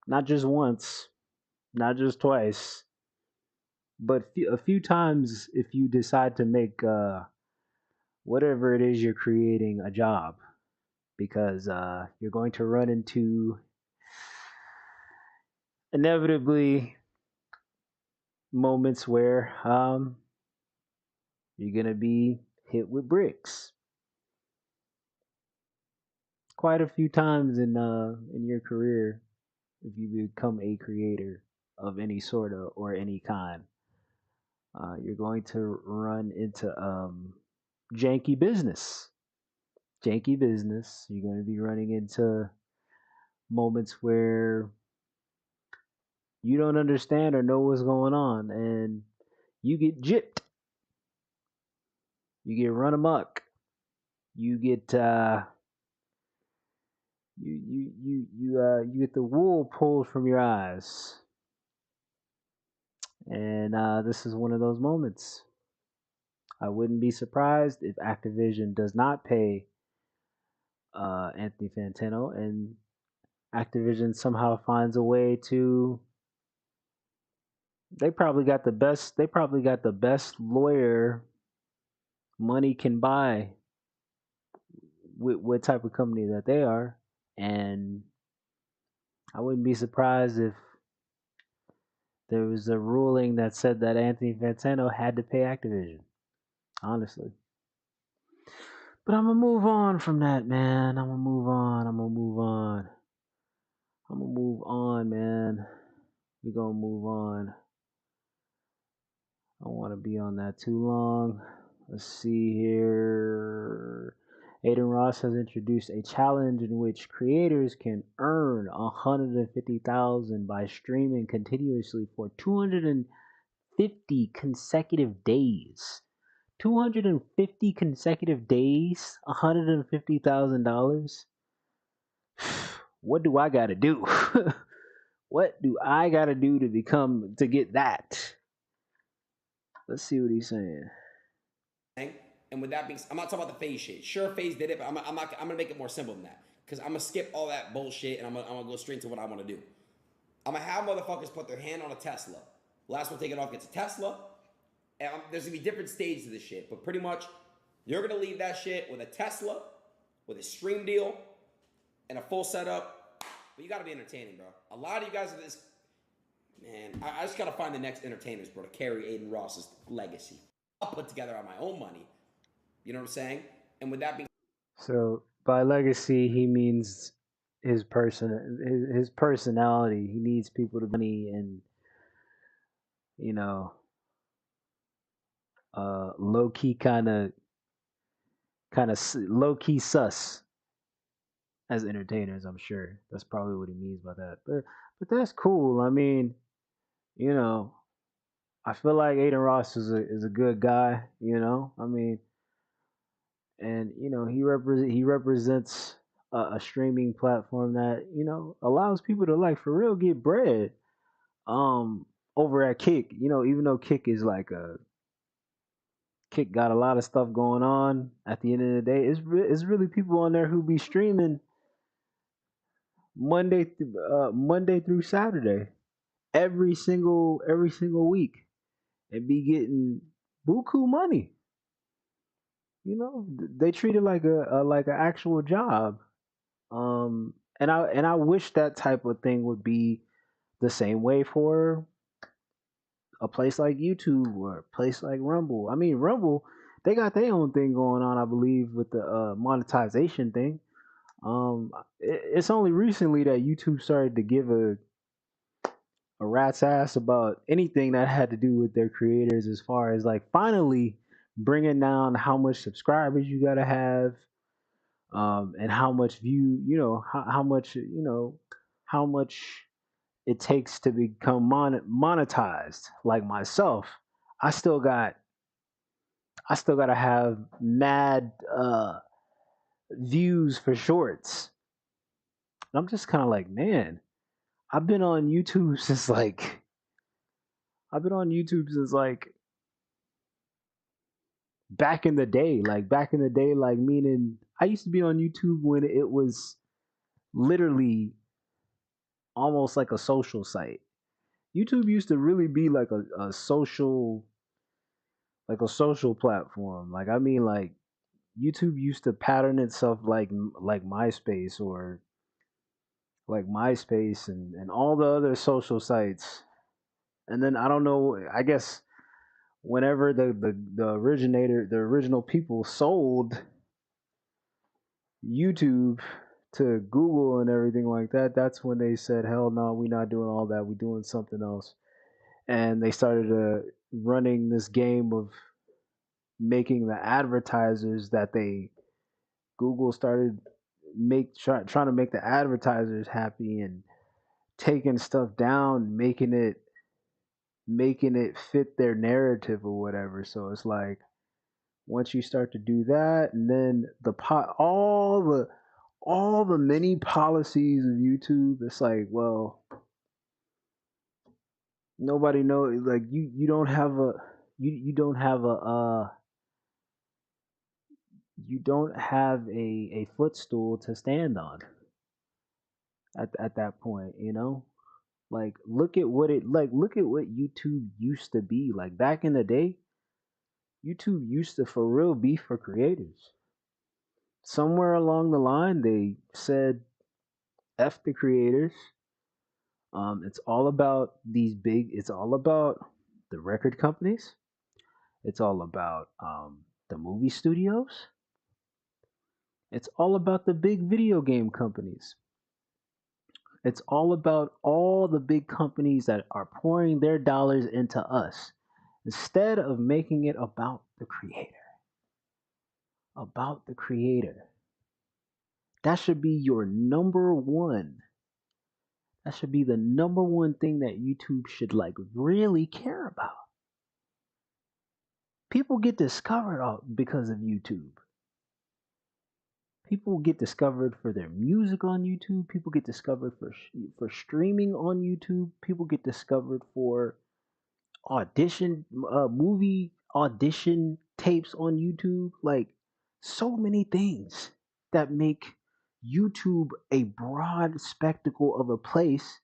not just once, not just twice, but a few times if you decide to make whatever it is you're creating a job, because you're going to run into inevitably moments where you're going to be hit with bricks quite a few times in your career if you become a creator of any sort of or any kind. You're going to run into janky business. Janky business. You're going to be running into moments where you don't understand or know what's going on, and you get gypped. You get run amok. You get you get the wool pulled from your eyes, and this is one of those moments. I wouldn't be surprised if Activision does not pay Anthony Fantano, and Activision somehow finds a way to. They probably got the best. They probably got the best lawyer money can buy with what type of company that they are, and I wouldn't be surprised if there was a ruling that said that Anthony Fantano had to pay Activision. Honestly. But I'm gonna move on from that, man. I'm gonna move on. I'm gonna move on. I'm gonna move on, man. We gonna move on. I don't want to be on that too long. Let's see here. Aiden Ross has introduced a challenge in which creators can earn 150,000 by streaming continuously for 250 consecutive days. 250 consecutive days, $150,000. What do I got to do? What do I got to do to get that? Let's see what he's saying. And with that being, I'm not talking about the FaZe shit. Sure, FaZe did it, but I'm gonna make it more simple than that. Because I'm gonna skip all that bullshit and I'm gonna go straight to what I want to do. I'm gonna have motherfuckers put their hand on a Tesla. Last one taking off gets a Tesla. And there's gonna be different stages of this shit, but pretty much you're gonna leave that shit with a Tesla, with a stream deal, and a full setup. But you gotta be entertaining, bro. A lot of you guys are this. Man, I just gotta find the next entertainers, bro, to carry Aiden Ross's legacy. I'll put together on my own money. You know what I'm saying? And with that being, so by legacy, he means his personality. He needs people to money and low key kind of low key sus as entertainers. I'm sure that's probably what he means by that. But that's cool. I mean, I feel like Aiden Ross is a good guy. I mean. And he represents a streaming platform that allows people to like for real get bread over at Kick. Even though Kick Kick got a lot of stuff going on. At the end of the day, it's really people on there who be streaming Monday through Saturday, every single week, and be getting buku money. You know, they treat it like a like an actual job. And I wish that type of thing would be the same way for a place like YouTube or a place like Rumble. I mean, Rumble, they got their own thing going on, I believe, with the monetization thing. It's only recently that YouTube started to give a rat's ass about anything that had to do with their creators, as far as like finally bringing down how much subscribers you gotta have, and how much how much how much it takes to become monetized. Like myself, I still got I still gotta have mad views for shorts. And I'm just kind of like, man, I've been on YouTube since like I've been on YouTube since like back in the day, like meaning I used to be on YouTube when it was literally almost like a social site. YouTube used to really be like a social, like a social platform. Like I mean, like YouTube used to pattern itself like MySpace, or like MySpace and all the other social sites. And then I don't know, I guess whenever the original people sold YouTube to Google and everything like that, that's when they said, hell no, we're not doing all that. We're doing something else. And they started running this game of making the advertisers that they Google started trying to make the advertisers happy, and taking stuff down, making it fit their narrative or whatever. So it's like once you start to do that, and then all the many policies of YouTube, it's like, well, nobody knows. Like you don't have a you don't have you don't have a footstool to stand on at that point, you know? Like look at what YouTube used to be. Like back in the day, YouTube used to for real be for creators. Somewhere along the line they said F the creators. It's all about it's all about the record companies. It's all about the movie studios. It's all about the big video game companies. It's all about all the big companies that are pouring their dollars into us, instead of making it about the creator. About the creator. That should be your number one. That should be the number one thing that YouTube should like really care about. People get discovered because of YouTube. People get discovered for their music on YouTube. People get discovered for streaming on YouTube. People get discovered for movie audition tapes on YouTube. Like so many things that make YouTube a broad spectacle of a place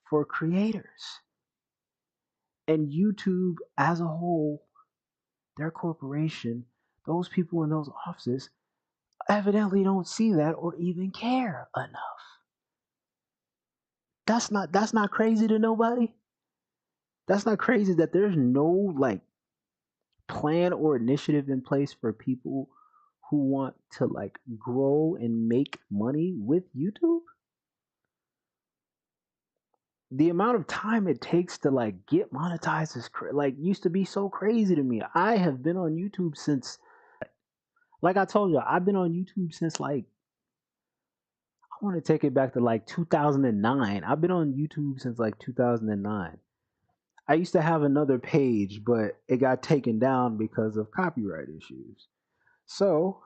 for creators. And YouTube as a whole, their corporation, those people in those offices evidently don't see that or even care enough. That's not crazy to nobody. That's not crazy that there's no like plan or initiative in place for people who want to like grow and make money with YouTube. The amount of time it takes to like get monetized is like used to be so crazy to me. I have been on YouTube since, like I told you, I've been on YouTube since like, I want to take it back to like 2009. I've been on YouTube since like 2009. I used to have another page, but it got taken down because of copyright issues. So,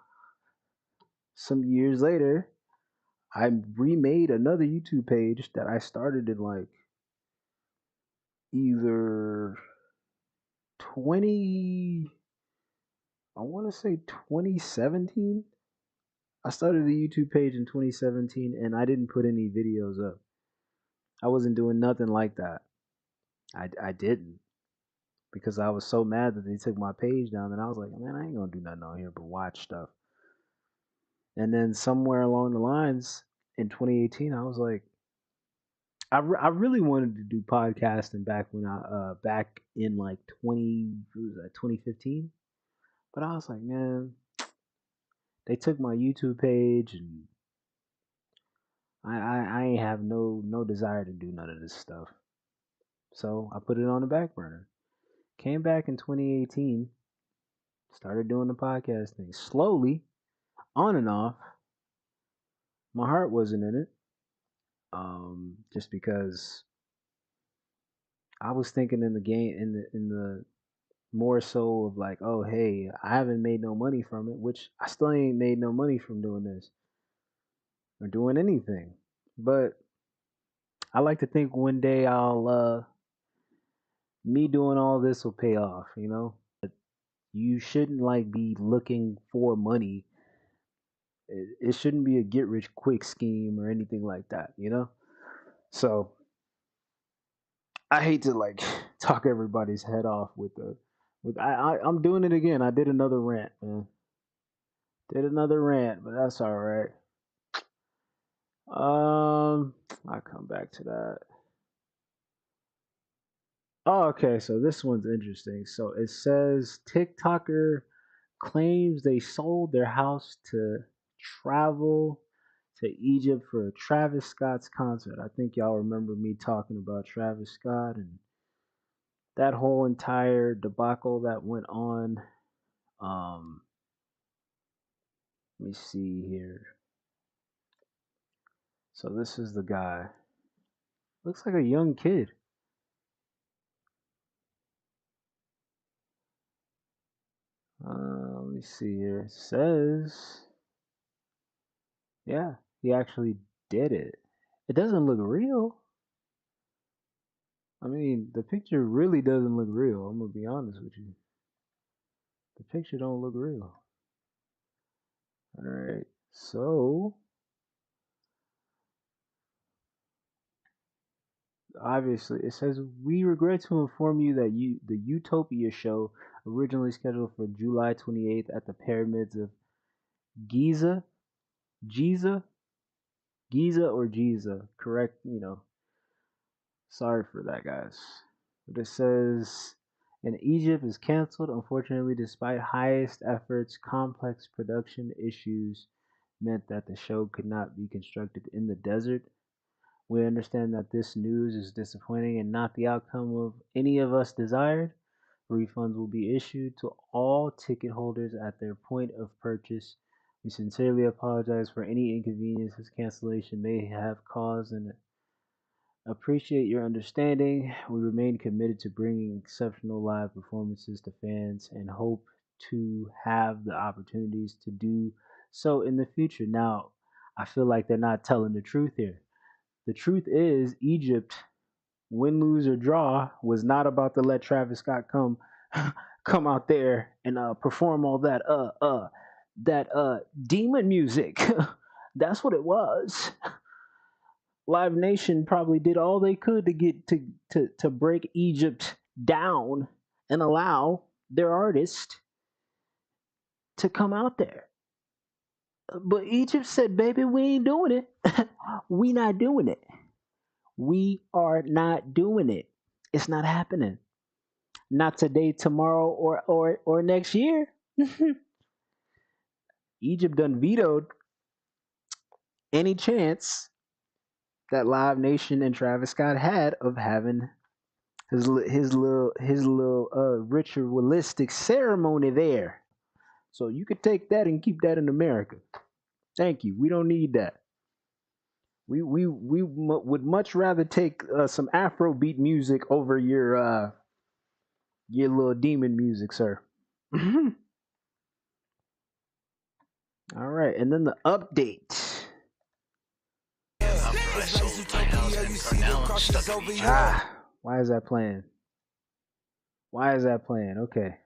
some years later, I remade another YouTube page that I started in like either 20 I want to say 2017. I started the YouTube page in 2017 and I didn't put any videos up. I wasn't doing nothing like that. I didn't, because I was so mad that they took my page down that I was like, man, I ain't gonna do nothing on here but watch stuff. And then somewhere along the lines in 2018, I was like, I really wanted to do podcasting back when back in like 2015. But I was like, man, they took my YouTube page and I ain't have no desire to do none of this stuff. So I put it on the back burner. Came back in 2018, started doing the podcast thing slowly, on and off. My heart wasn't in it, just because I was thinking in the game, in the more so of like, oh hey, I haven't made no money from it, which I still ain't made no money from doing this or doing anything. But I like to think one day me doing all this will pay off, you know? But you shouldn't like be looking for money. It shouldn't be a get rich quick scheme or anything like that, you know? So I hate to like talk everybody's head off with I'm doing it again. I did another rant, man. Did another rant, but that's all right. I'll come back to that. Oh, okay, so this one's interesting. So it says TikToker claims they sold their house to travel to Egypt for Travis Scott's concert. I think y'all remember me talking about Travis Scott and that whole entire debacle that went on. Let me see here. So this is the guy. Looks like a young kid. Let me see here. It says, yeah, he actually did it. It doesn't look real. I mean, the picture really doesn't look real. I'm gonna be honest with you. The picture don't look real. All right, so obviously it says, we regret to inform you that the Utopia show, originally scheduled for July 28th at the pyramids of Giza, correct, sorry for that, guys. But it says, in Egypt is canceled, unfortunately, despite highest efforts. Complex production issues meant that the show could not be constructed in the desert. We understand that this news is disappointing and not the outcome of any of us desired. Refunds will be issued to all ticket holders at their point of purchase. We sincerely apologize for any inconvenience this cancellation may have caused and appreciate your understanding. We remain committed to bringing exceptional live performances to fans and hope to have the opportunities to do so in the future. Now, I feel like they're not telling the truth here. The truth is, Egypt, win, lose, or draw, was not about to let Travis Scott come out there and perform all that demon music. That's what it was. Live Nation probably did all they could to get to break Egypt down and allow their artist to come out there. But Egypt said, baby, we ain't doing it. We not doing it. We are not doing it. It's not happening. Not today, tomorrow, or next year. Egypt done vetoed any chance that Live Nation and Travis Scott had of having his little ritualistic ceremony there. So you could take that and keep that in America. Thank you. We don't need that. We would much rather take some Afrobeat music over your little demon music, sir. All right, and then the update. Why is that playing? Okay.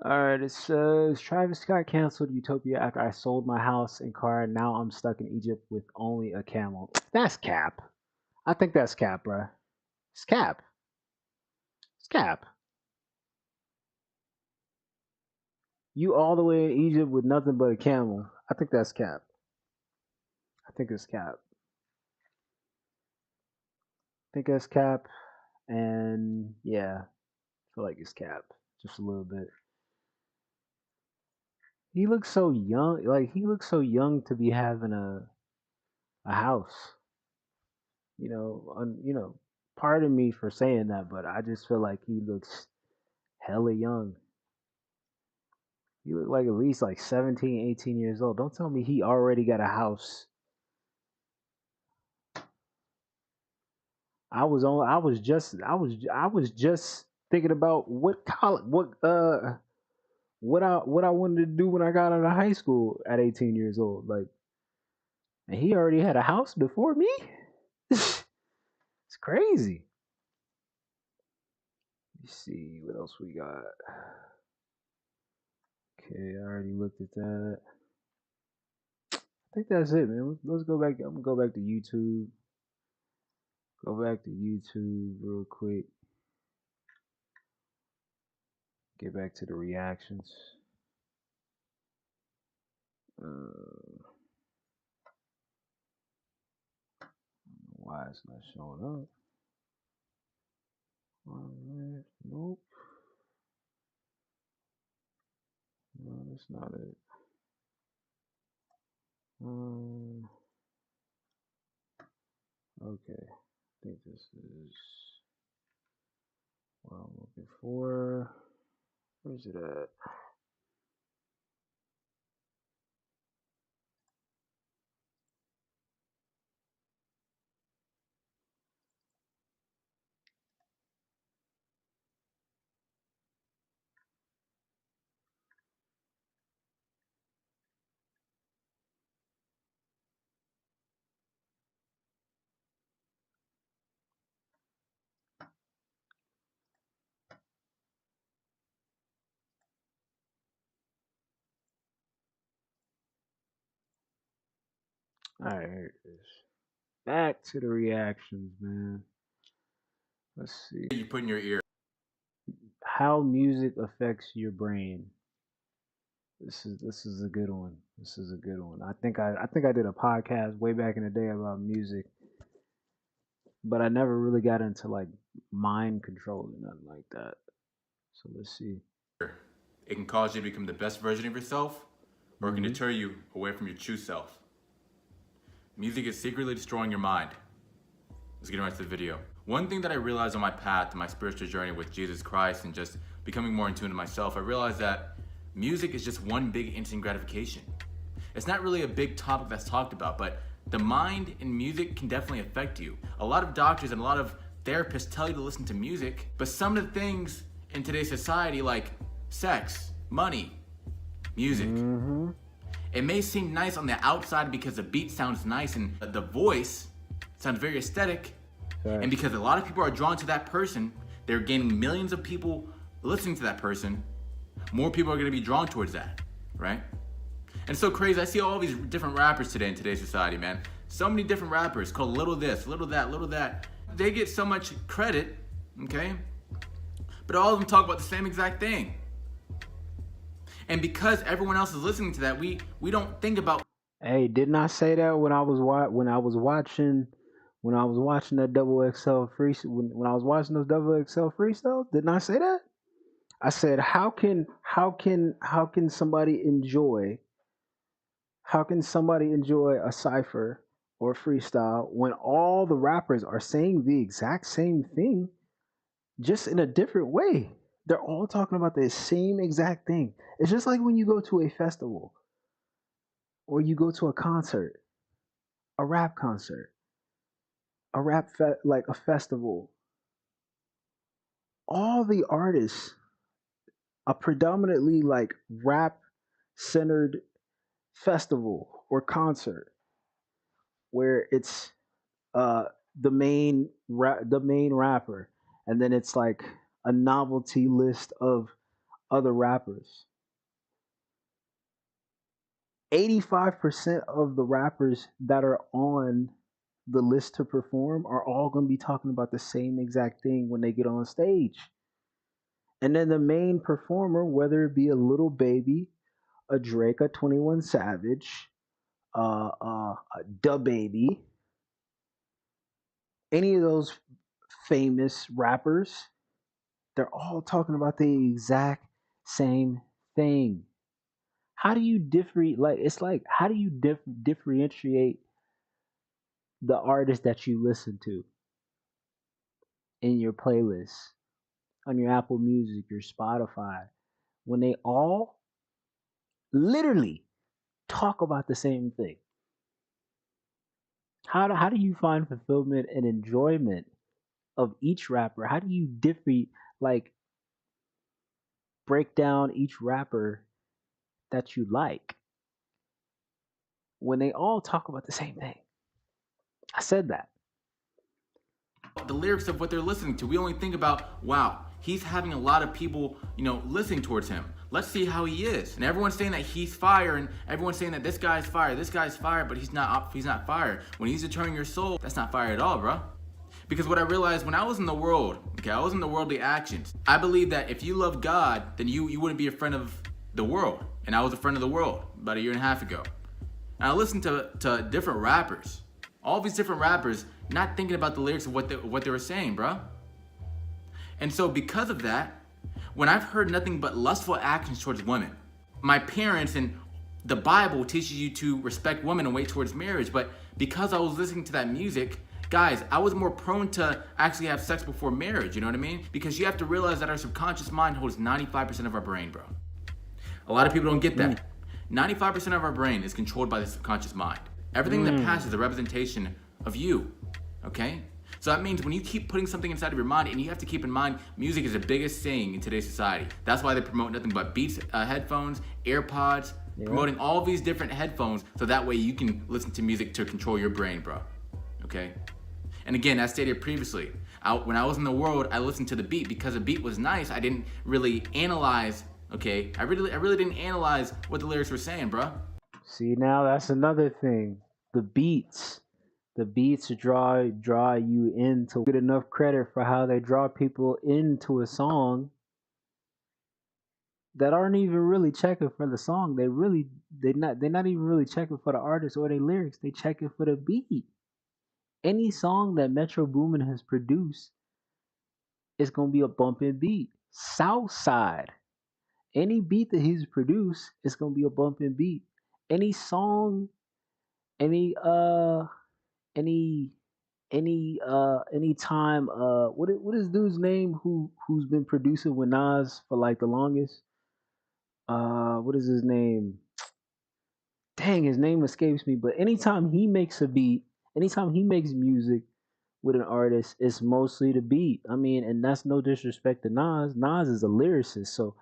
All right, it says Travis Scott canceled Utopia after I sold my house and car. Now I'm stuck in Egypt with only a camel. That's cap. I think that's cap, bruh. It's cap. It's cap. You all the way in Egypt with nothing but a camel. I think that's cap. I think it's cap. I think that's cap. And yeah, I feel like it's cap. Just a little bit. He looks so young. Like he looks so young to be having a house. Pardon me for saying that, but I just feel like he looks hella young. He look like at least like 17, 18 years old. Don't tell me he already got a house. I was just thinking about what college what I wanted to do when I got out of high school at 18 years old. Like, and he already had a house before me. It's crazy. Let's see what else we got. Okay, I already looked at that. I think that's it, man. Let's go back. I'm gonna go back to YouTube. Go back to YouTube real quick. Get back to the reactions. Why it's not showing up? Nope. No, that's not it. Okay. I think this is what I'm looking for. Where's it at? Alright, here it is. Back to the reactions, man. Let's see. You put in your ear. How music affects your brain. This is a good one. This is a good one. I think I did a podcast way back in the day about music, but I never really got into like mind control or nothing like that. So let's see. It can cause you to become the best version of yourself, or it can deter you away from your true self. Music is secretly destroying your mind. Let's get right to the video. One thing that I realized on my path to my spiritual journey with Jesus Christ and just becoming more in tune to myself, I realized that music is just one big instant gratification. It's not really a big topic that's talked about, but the mind in music can definitely affect you. A lot of doctors and a lot of therapists tell you to listen to music, but some of the things in today's society, like sex, money, music, it may seem nice on the outside because the beat sounds nice and the voice sounds very aesthetic. Right. And because a lot of people are drawn to that person, they're gaining millions of people listening to that person. More people are going to be drawn towards that, right? And it's so crazy. I see all these different rappers today in today's society, man. So many different rappers called little this, little that, little that. They get so much credit, okay? But all of them talk about the same exact thing. And because everyone else is listening to that, we don't think about. Hey, didn't I say that when I was watching that double XL free when I was watching those double XL freestyles? Didn't I say that? I said, how can somebody enjoy a cipher or freestyle when all the rappers are saying the exact same thing, just in a different way? They're all talking about the same exact thing. It's just like when you go to a festival or you go to a concert, a rap concert, like a festival. All the artists, a predominantly like rap centered festival or concert where it's the main rapper, and then it's like a novelty list of other rappers. 85% of the rappers that are on the list to perform are all going to be talking about the same exact thing when they get on stage. And then the main performer, whether it be a Little Baby, a Drake, a 21 Savage, a Da Baby, any of those famous rappers, they're all talking about the exact same thing. How do you how do you differentiate the artist that you listen to in your playlist, on your Apple Music, your Spotify, when they all literally talk about the same thing? How do you find fulfillment and enjoyment of each rapper? How do you like break down each rapper that you like when they all talk about the same thing? I said that. The lyrics of what they're listening to. We only think about, wow, he's having a lot of people, listening towards him. Let's see how he is. And everyone's saying that he's fire, and everyone's saying that this guy's fire, but he's not fire. When he's deterring your soul, that's not fire at all, bro. Because what I realized when I was in the world, I was in the worldly actions. I believe that if you love God, then you wouldn't be a friend of the world. And I was a friend of the world about a year and a half ago. And I listened to different rappers. All these different rappers, not thinking about the lyrics of what they were saying, bro. And so because of that, when I've heard nothing but lustful actions towards women, my parents and the Bible teaches you to respect women and wait towards marriage, but because I was listening to that music, guys, I was more prone to actually have sex before marriage, you know what I mean? Because you have to realize that our subconscious mind holds 95% of our brain, bro. A lot of people don't get that. 95% of our brain is controlled by the subconscious mind. Everything that passes is a representation of you, okay? So that means when you keep putting something inside of your mind, and you have to keep in mind, music is the biggest thing in today's society. That's why they promote nothing but Beats headphones, AirPods, promoting all these different headphones, so that way you can listen to music to control your brain, bro, okay? And again, as stated previously, when I was in the world, I listened to the beat. Because the beat was nice, I didn't really analyze, okay? I really didn't analyze what the lyrics were saying, bro. See, now that's another thing. The beats draw you into, get enough credit for how they draw people into a song that aren't even really checking for the song. They're not even really checking for the artist or their lyrics. They checking for the beat. Any song that Metro Boomin has produced is gonna be a bumping beat. Southside, any beat that he's produced is gonna be a bumping beat. Any song, any time what is dude's name who's been producing with Nas for like the longest? What is his name? Dang, his name escapes me. But anytime he makes a beat, anytime he makes music with an artist, it's mostly the beat. I mean, and that's no disrespect to Nas. Nas is a lyricist, so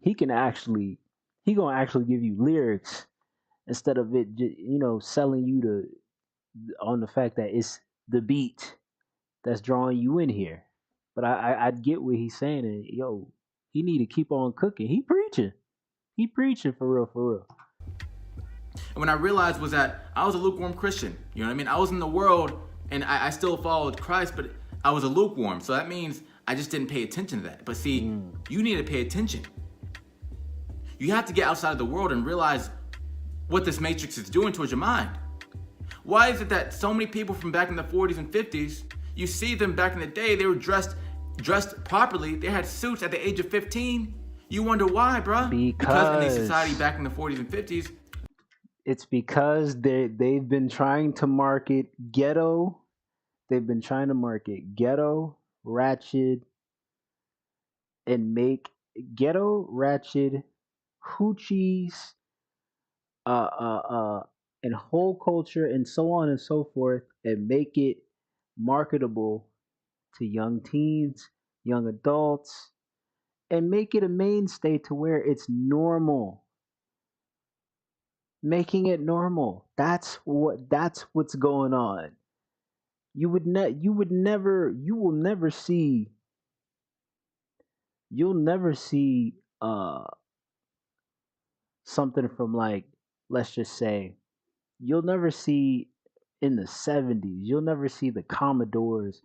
he gonna actually give you lyrics instead of it, selling you on the fact that it's the beat that's drawing you in here. But I get what he's saying, and he need to keep on cooking. He preaching for real. And when I realized was that I was a lukewarm Christian, you know what I mean? I was in the world and I still followed Christ, but I was a lukewarm. So that means I just didn't pay attention to that. But see, you need to pay attention. You have to get outside of the world and realize what this matrix is doing towards your mind. Why is it that so many people from back in the 40s and 50s, you see them back in the day, they were dressed properly, they had suits at the age of 15. You wonder why, bruh? Because in the society back in the 40s and 50s, it's because they've been trying to market ghetto. They've been trying to market ghetto, ratchet, and make ghetto, ratchet, hoochies, and whole culture and so on and so forth, and make it marketable to young teens, young adults, and make it a mainstay to where it's normal. Making it normal. That's what's going on. You will never see uh something from, like, let's just say, you'll never see in the 70s, you'll never see the Commodores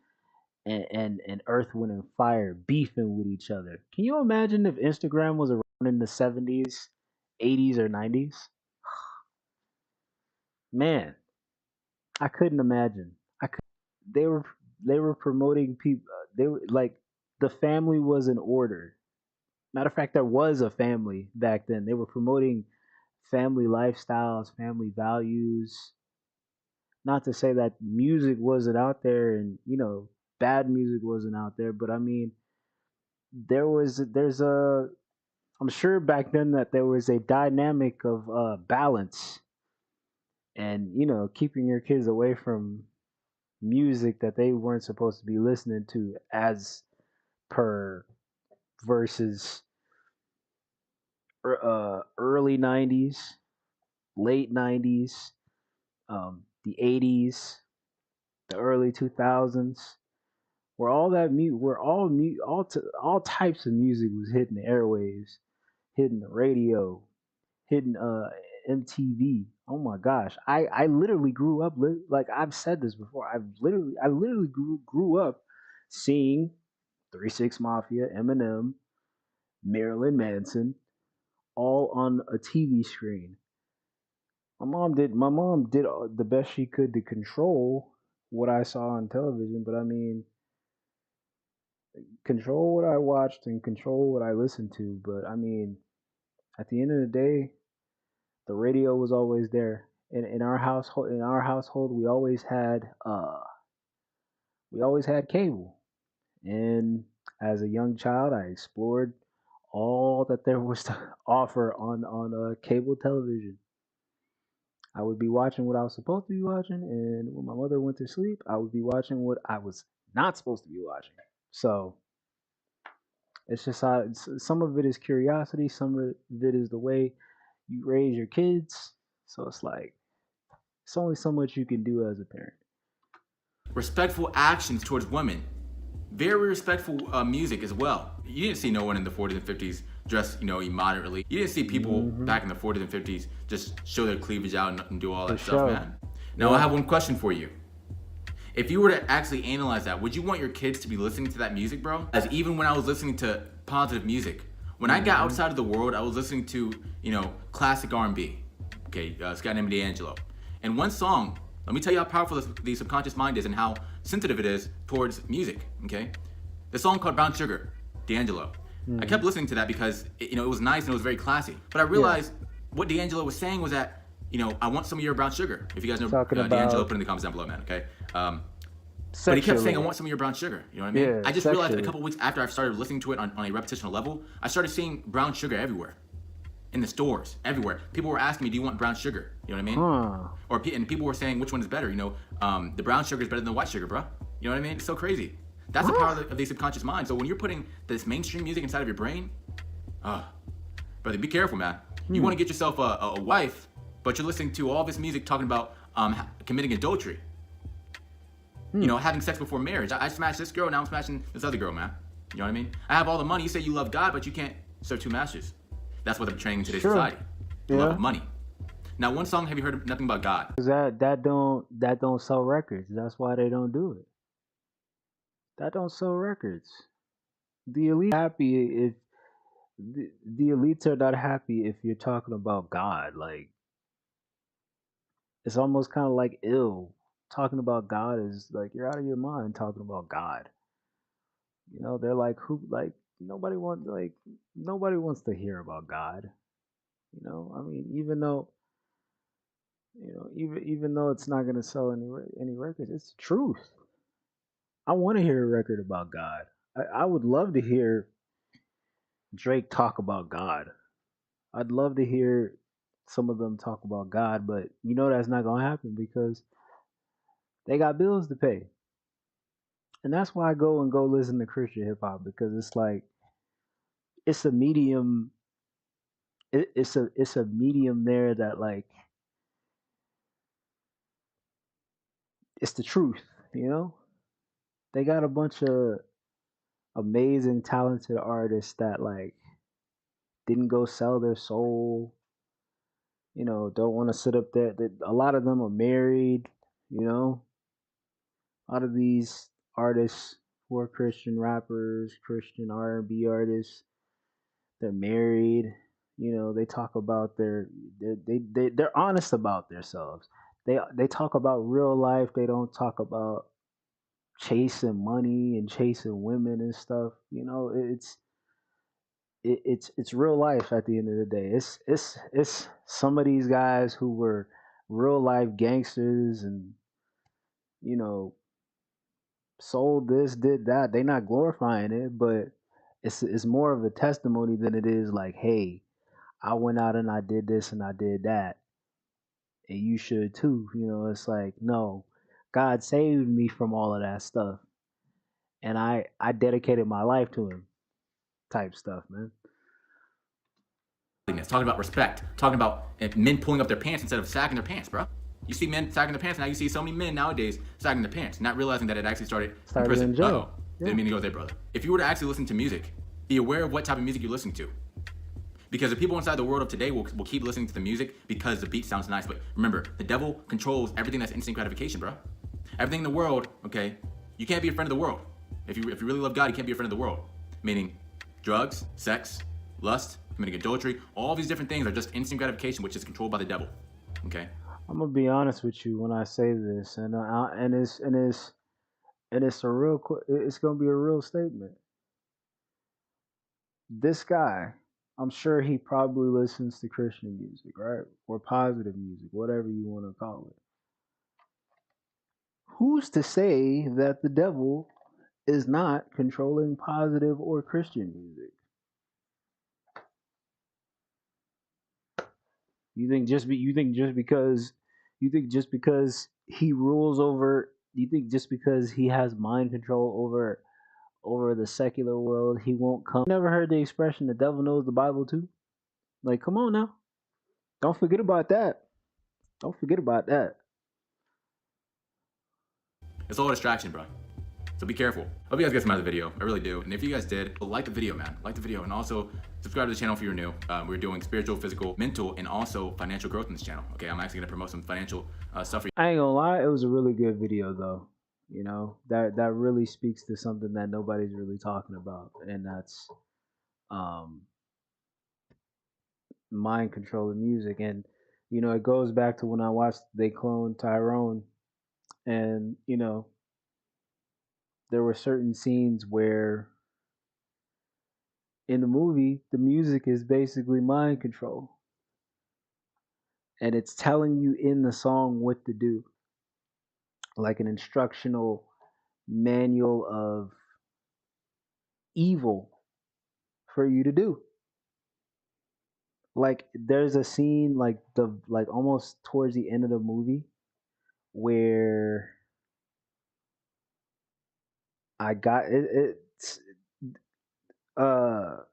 and Earth, Wind and Fire beefing with each other. Can you imagine if Instagram was around in the 70s, 80s, or 90s? Man, I couldn't imagine. I could. They were they were promoting people. They were like, the family was in order. Matter of fact, there was a family back then. They were promoting family lifestyles, family values. Not to say that music wasn't out there, and bad music wasn't out there, but I mean, there's a I'm sure back then that there was a dynamic of balance, and keeping your kids away from music that they weren't supposed to be listening to, as per, versus early 90s, late 90s, the 80s, the early 2000s, where all types of music was hitting the airwaves, hitting the radio, hitting MTV. Oh my gosh, I literally grew up like, I've said this before. I literally grew up seeing 3 6 Mafia, Eminem, Marilyn Manson, all on a TV screen. My mom did the best she could to control what I saw on television, but I mean, control what I watched and control what I listened to. But I mean, at the end of the day, the radio was always there. In our household, we always had cable. And as a young child, I explored all that there was to offer on cable television. I would be watching what I was supposed to be watching, and when my mother went to sleep, I would be watching what I was not supposed to be watching. So it's just how some of it is curiosity, some of it is the way you raise your kids. So it's like, it's only so much you can do as a parent. Respectful actions towards women. Very respectful music as well. You didn't see no one in the 40s and 50s dressed, immoderately. You didn't see people back in the 40s and 50s just show their cleavage out and do all that stuff, man. Now, I have one question for you. If you were to actually analyze that, would you want your kids to be listening to that music, bro? As even when I was listening to positive music, when I got outside of the world, I was listening to, classic R&B. Okay, this guy named D'Angelo. And one song, let me tell you how powerful the subconscious mind is and how sensitive it is towards music, okay? The song called Brown Sugar, D'Angelo. I kept listening to that because, it was nice and it was very classy. But I realized what D'Angelo was saying was that, I want some of your brown sugar. If you guys know D'Angelo, put it in the comments down below, man, okay? But he kept saying, I want some of your brown sugar. You know what I mean? Yeah, I just realized a couple weeks after I started listening to it on a repetitional level, I started seeing brown sugar everywhere. In the stores, everywhere. People were asking me, do you want brown sugar? You know what I mean? And people were saying, which one is better? The brown sugar is better than the white sugar, bro. You know what I mean? It's so crazy. That's the power of the subconscious mind. So when you're putting this mainstream music inside of your brain, brother, be careful, man. You want to get yourself a wife, but you're listening to all this music talking about committing adultery. Having sex before marriage. I smashed this girl, now I'm smashing this other girl, man. You know what I mean? I have all the money. You say you love God, but you can't serve two masters. That's what they're portraying in today's society. The love of money. Now, one song, have you heard of Nothing But God? That don't sell records. That's why they don't do it. That don't sell records. The elite happy if the elites are not happy if you're talking about God. Like, it's almost kind of like ill. Talking about God is like, you're out of your mind talking about God. They're like, nobody wants to hear about God. I mean, even though it's not gonna sell any records, it's the truth. I want to hear a record about God. I would love to hear Drake talk about God. I'd love to hear some of them talk about God, but that's not gonna happen because they got bills to pay. And that's why I go listen to Christian hip hop, because it's like, it's a medium. It's a medium there that, like, it's the truth. They got a bunch of amazing, talented artists that, like, didn't go sell their soul, don't want to sit up there. A lot of them are married, a lot of these artists who are Christian rappers, Christian R&B artists, they're married. They talk about they're honest about themselves. They talk about real life. They don't talk about chasing money and chasing women and stuff. It's real life at the end of the day. It's some of these guys who were real life gangsters and you know sold this, did that. They're not glorifying it, but it's more of a testimony than it is like, hey, I went out and I did this and I did that, and you should too. It's like, no, God saved me from all of that stuff, and I dedicated my life to Him, type stuff, man. Talking about respect, talking about men pulling up their pants instead of sagging their pants, bro. You see men sagging their pants, now you see so many men nowadays sagging their pants, not realizing that it actually started in prison. In jail. Didn't mean to go there, brother. If you were to actually listen to music, be aware of what type of music you're listening to. Because the people inside the world of today will keep listening to the music because the beat sounds nice. But remember, the devil controls everything that's instant gratification, bro. Everything in the world, okay? You can't be a friend of the world. If you really love God, you can't be a friend of the world. Meaning drugs, sex, lust, committing adultery, all these different things are just instant gratification, which is controlled by the devil. Okay? I'm gonna be honest with you when I say this, and it's a real. It's gonna be a real statement. This guy, I'm sure he probably listens to Christian music, right, or positive music, whatever you want to call it. Who's to say that the devil is not controlling positive or Christian music? You think just because he rules over, you think just because he has mind control over the secular world, he won't come? Never heard the expression the devil knows the Bible too? Like, come on now. Don't forget about that. Don't forget about that. It's all a distraction, bro. So be careful. Hope you guys get some out of the video. I really do. And if you guys did, like the video, man. Like the video. And also subscribe to the channel if you're new. We're doing spiritual, physical, mental, and also financial growth in this channel. Okay, I'm actually gonna promote some financial stuff for you. I ain't gonna lie, it was a really good video though. That really speaks to something that nobody's really talking about, and that's mind control of music. And it goes back to when I watched They Clone Tyrone, and there were certain scenes where in the movie the music is basically mind control, and it's telling you in the song what to do, like an instructional manual of evil for you to do. Like there's a scene like almost towards the end of the movie where I got it's the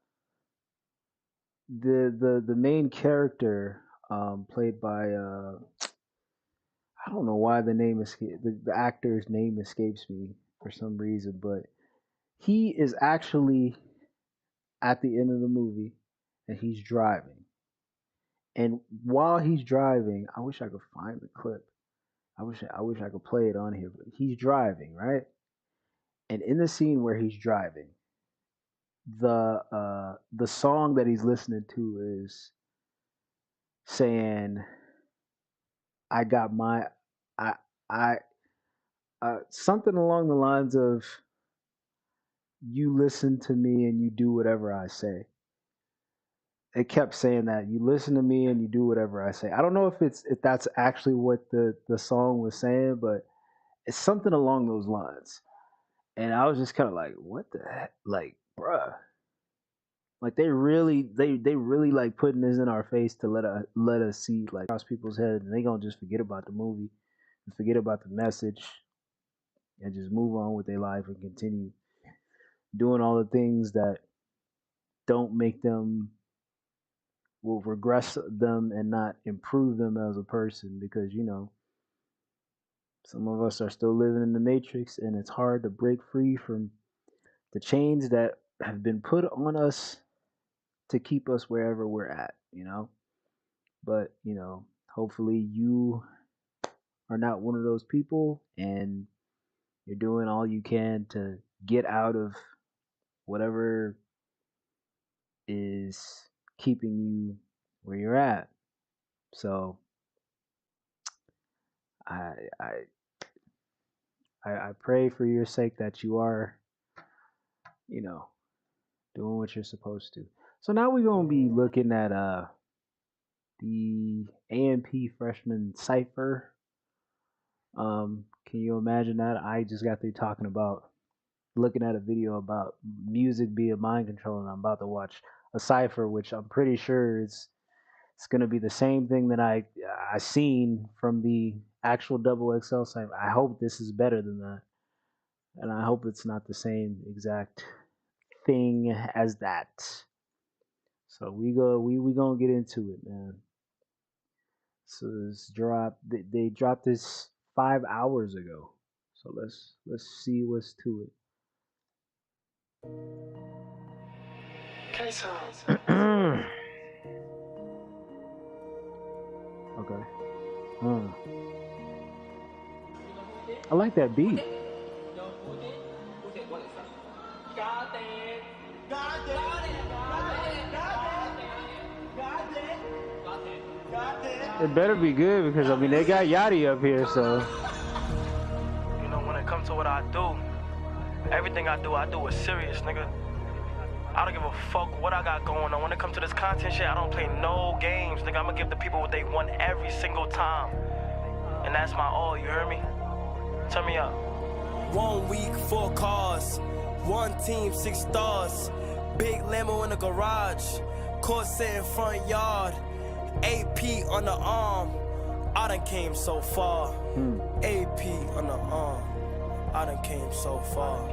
main character played by I don't know why the actor's name escapes me for some reason, but he is actually at the end of the movie and he's driving. And while he's driving, I wish I could find the clip. I wish I could play it on here. But he's driving, right? And in the scene where he's driving, the song that he's listening to is saying, "I got my I something along the lines of you listen to me and you do whatever I say." It kept saying that you listen to me and you do whatever I say. I don't know if that's actually what the song was saying, but it's something along those lines. And I was just kind of like, what the heck? Like, bruh. Like they really like putting this in our face to let us see like across people's heads, and they gonna just forget about the movie and forget about the message and just move on with their life and continue doing all the things that don't make them, will regress them and not improve them as a person, because some of us are still living in the matrix and it's hard to break free from the chains that have been put on us to keep us wherever we're at, you know. But, you know, hopefully you are not one of those people and you're doing all you can to get out of whatever is keeping you where you're at. So I pray for your sake that you are, you know, doing what you're supposed to. So now we're gonna be looking at the A&P freshman cipher. Can you imagine that? I just got through looking at a video about music being mind control, and I'm about to watch a cipher, which I'm pretty sure it's gonna be the same thing that I seen from the actual XXL cipher. I hope this is better than that, and I hope it's not the same exact thing as that. So we gonna get into it, man. So this they dropped this 5 hours ago. So let's see what's to it. Okay. I like that beat. It better be good because I mean they got Yachty up here, so. You know, when it comes to what I do, everything I do is serious, nigga. I don't give a fuck what I got going on. When it comes to this content shit, I don't play no games, nigga. I'ma give the people what they want every single time. And that's my all, you heard me? Turn me up. 1 week, 4 cars. 1 team, 6 stars. Big Lambo in the garage. Corset in front yard. AP on the arm. I done came so far. AP on the arm. I done came so far.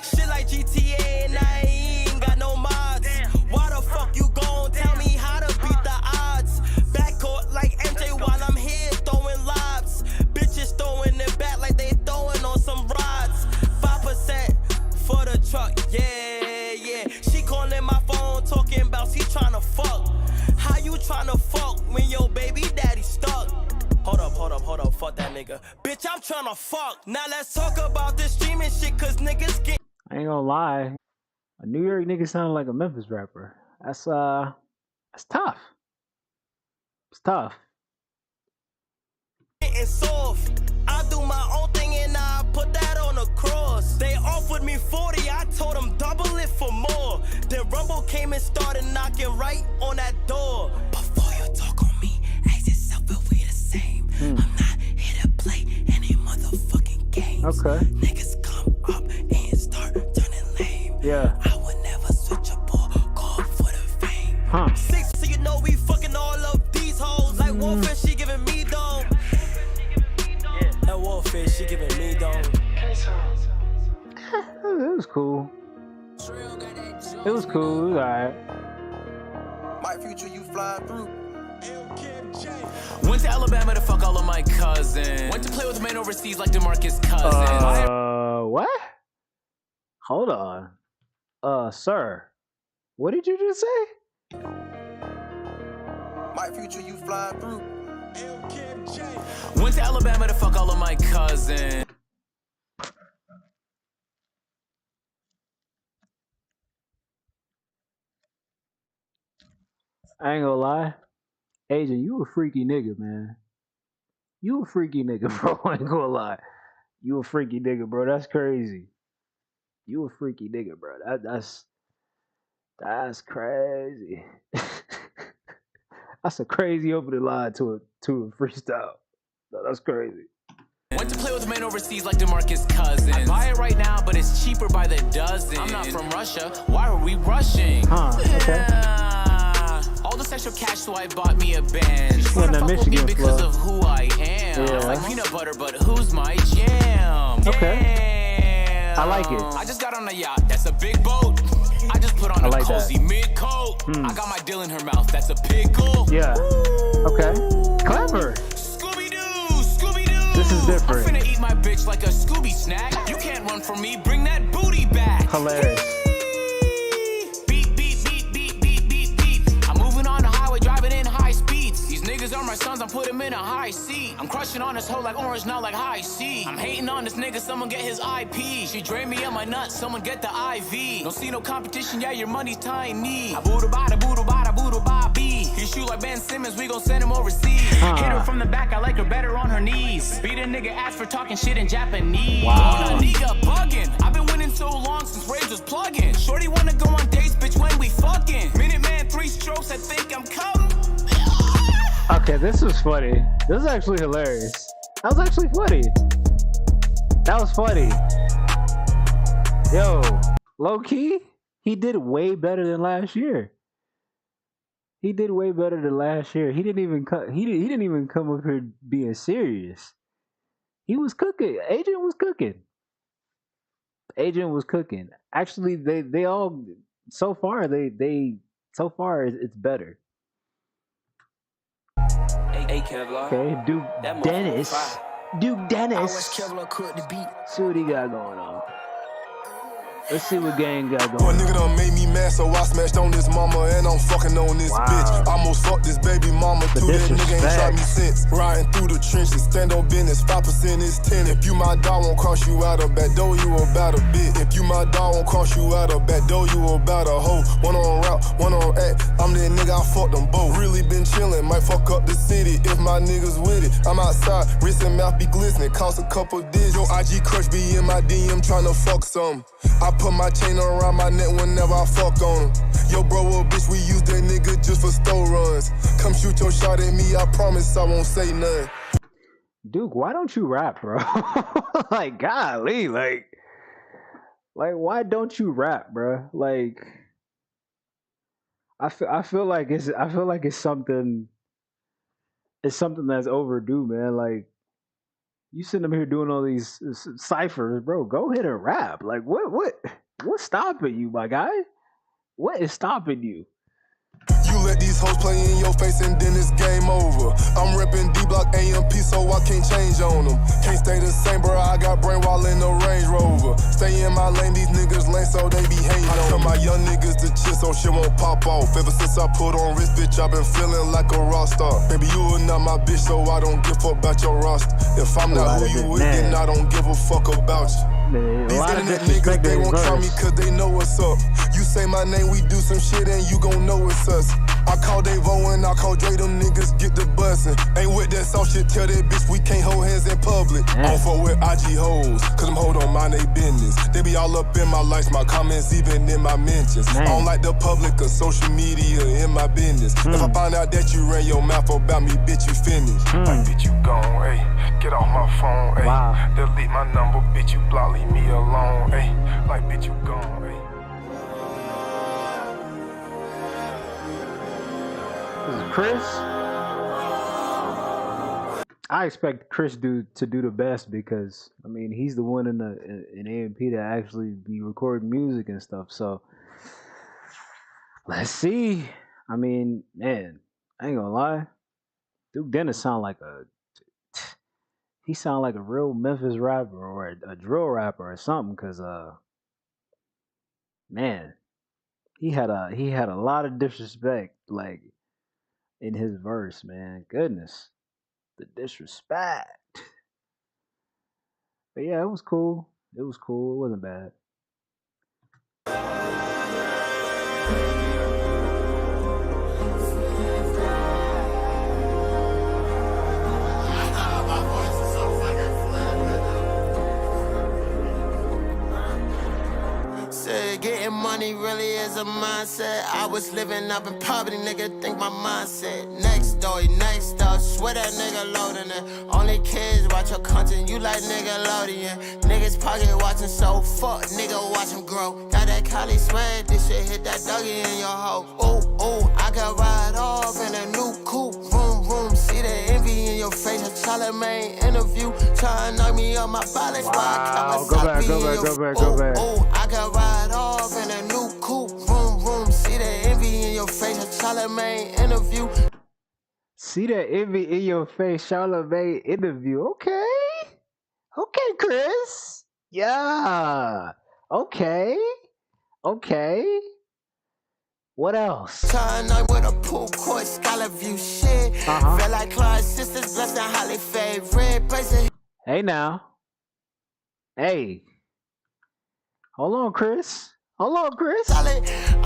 Shit like GTA and I ain't got no mods. Why the fuck you gon' tell me how to beat the odds? Backcourt like MJ while I'm here throwing lobs. Bitches throwing it back like they throwing on some rods. 5% for the truck, yeah. She calling my phone talking about she tryna fuck. How you tryna fuck when your baby daddy stuck? Hold up, fuck that nigga. Bitch, I'm tryna fuck. Now let's talk about this streaming shit, cause niggas get. I ain't gonna lie, a New York nigga sounding like a Memphis rapper. That's tough. It's tough. Getting soft. I do my own thing and I put that on the cross. They offered me 40, I told them double it for more. Then Rumble came and started knocking right on that door. Before you talk on me, ask yourself if we the same. I'm not here to play any motherfucking games. Okay. Niggas come up and start turning lame. Yeah. I would never switch a ball, call for the fame. 6, so you know we fucking all of these hoes. Like Warfare, she giving me dome. Yeah, that Warfare, she giving me dome. It was cool. It was cool. It was alright. My future, you flying through. Went to Alabama to fuck all of my cousins. Went to play with men overseas like DeMarcus Cousins. What? Hold on. Sir. What did you just say? My future, you flying through. Went to Alabama to fuck all of my cousins. I ain't gonna lie. Agent, you a freaky nigga, man. You a freaky nigga, bro. I ain't gonna lie. You a freaky nigga, bro. That's crazy. You a freaky nigga, bro. That's crazy. That's a crazy opening line to a freestyle. No, that's crazy. Went to play with men overseas like DeMarcus Cousins. I buy it right now, but it's cheaper by the dozen. I'm not from Russia. Why are we rushing? Okay. All this extra cash, so I bought me a Benz. She wanna fuck with me because of who I am. Yeah. Like peanut butter, but who's my jam? Okay. I like it. I just got on a yacht. That's a big boat. I just put on a cozy mid coat. I got my dill in her mouth. That's a pickle. Yeah. Okay. Clever. Scooby-Doo. This is different. I'm finna eat my bitch like a Scooby snack. You can't run from me. Bring that booty back. Hilarious. Beep, beep, beep, beep, beep, beep, beep. I'm moving on the highway, driving in high speeds. These niggas are my sons, I'm putting them in a high seat. I'm crushing on this hoe like orange, not like high C. I'm hating on this nigga, someone get his IP. She drained me of my nuts, someone get the IV. Don't see no competition, yeah, your money's tiny. I boodle bada, boodle bada, boodle bobby. He shoot like Ben Simmons, we gon' send him overseas. Hit her from the back, I like her better on her knees. Beat a nigga ass for talking shit in Japanese. Wow. Nigga bugging. I've been winning so long since Rage was plugging. Shorty wanna go on dates, bitch, when we fucking. Minute man, 3 strokes, I think I'm coming. Okay, this was funny. This is actually hilarious. That was actually funny. That was funny. Yo, low key, he did way better than last year. He did way better than last year. He didn't even come up here being serious. He was cooking. Agent was cooking. Agent was cooking. Actually, they all so far it's better. Okay, Duke Dennis. Duke Dennis. See what he got going on. Let's see what gang got going. Boy, nigga done made me mad, so I smashed on this mama and I'm fucking on this bitch. Almost fucked this baby mama too. That nigga ain't shot me since. Riding through the trenches, stand on business. 5% is 10. If you my dog, won't cross you out a back door, you about a bit. If you my dog, won't cross you out a back door, you about a hoe. One on route, one on act. I'm that nigga, I fuck them both. Really been chillin', might fuck up the city if my niggas with it. I'm outside, wrist and mouth be glistening, cost a couple digits. Your IG crush be in my DM tryna fuck some. I put my chain around my neck whenever I fuck on him. Yo, bro, a bitch, we use that nigga just for store runs. Come shoot your shot at me, I promise I won't say nothing. Duke, why don't you rap, bro? Like, golly, like, why don't you rap, bro? Like, I feel like it's something that's overdue, man. Like, you sitting up here doing all these ciphers, bro. Go ahead and rap. Like, what's stopping you, my guy? What is stopping you? You let these hoes play in your face and then it's game over. I'm reppin' D-Block AMP so I can't change on them. Can't stay the same, bro, I got brain wall in the Range Rover. Stay in my lane, these niggas lame so they be hating on me. I tell my young niggas to chill so shit won't pop off. Ever since I put on wrist, bitch, I been feeling like a rock star. Baby, you are not my bitch so I don't give a fuck about your roster. If I'm not who you with, then I don't give a fuck about you. These internet niggas, they won't try me cause they know what's up. You say my name, we do some shit and you gon' know it's us. I call Davo and I call Dre, them niggas get the bussin'. Ain't with that soft shit, tell that bitch we can't hold hands in public. I don't fuck with IG hoes, cause them hoes don't mind they business. They be all up in my likes, my comments, even in my mentions. I don't like the public or social media in my business. If I find out that you ran your mouth about me, bitch, you finished. Like, bitch, you gone, ayy. Get off my phone, ayy. Delete my number, bitch, you block, leave me alone, ayy. Like, bitch, you gone, ayy. This is Chris. I expect Chris to do the best because I mean he's the one in AMP to actually be recording music and stuff. So let's see. I mean, man, I ain't gonna lie. Duke Dennis sound like a real Memphis rapper or a drill rapper or something. Cause man, he had a lot of disrespect like in his verse, man. Goodness. The disrespect. But yeah, it was cool. It was cool. It wasn't bad. Said getting money really is a mindset. I was living up in poverty, nigga, think my mindset. Next door, swear that nigga loading it. Only kids watch your content, you like Nickelodeon. Niggas pocket watching, so fuck, nigga, watch him grow. Got that Cali swag, this shit hit that Dougie in your hoe. Ooh, ooh, I can ride off in a new coupe. Vroom, vroom, see the envy in your face. A Charlemagne interview, trying to knock me on my balance. Wow, go back. Ooh, I can ride off in a new coupe. Vroom, vroom, see the envy in your face. A Charlemagne interview. See that envy in your face, Charlemagne interview. Okay, Chris. Yeah. Okay. Okay. What else? Night with a pool court, scholar view shit. Felt like Claude's sisters, blessed and highly favorite. Hey now. Hey. Hold on, Chris. Hold on, Chris. I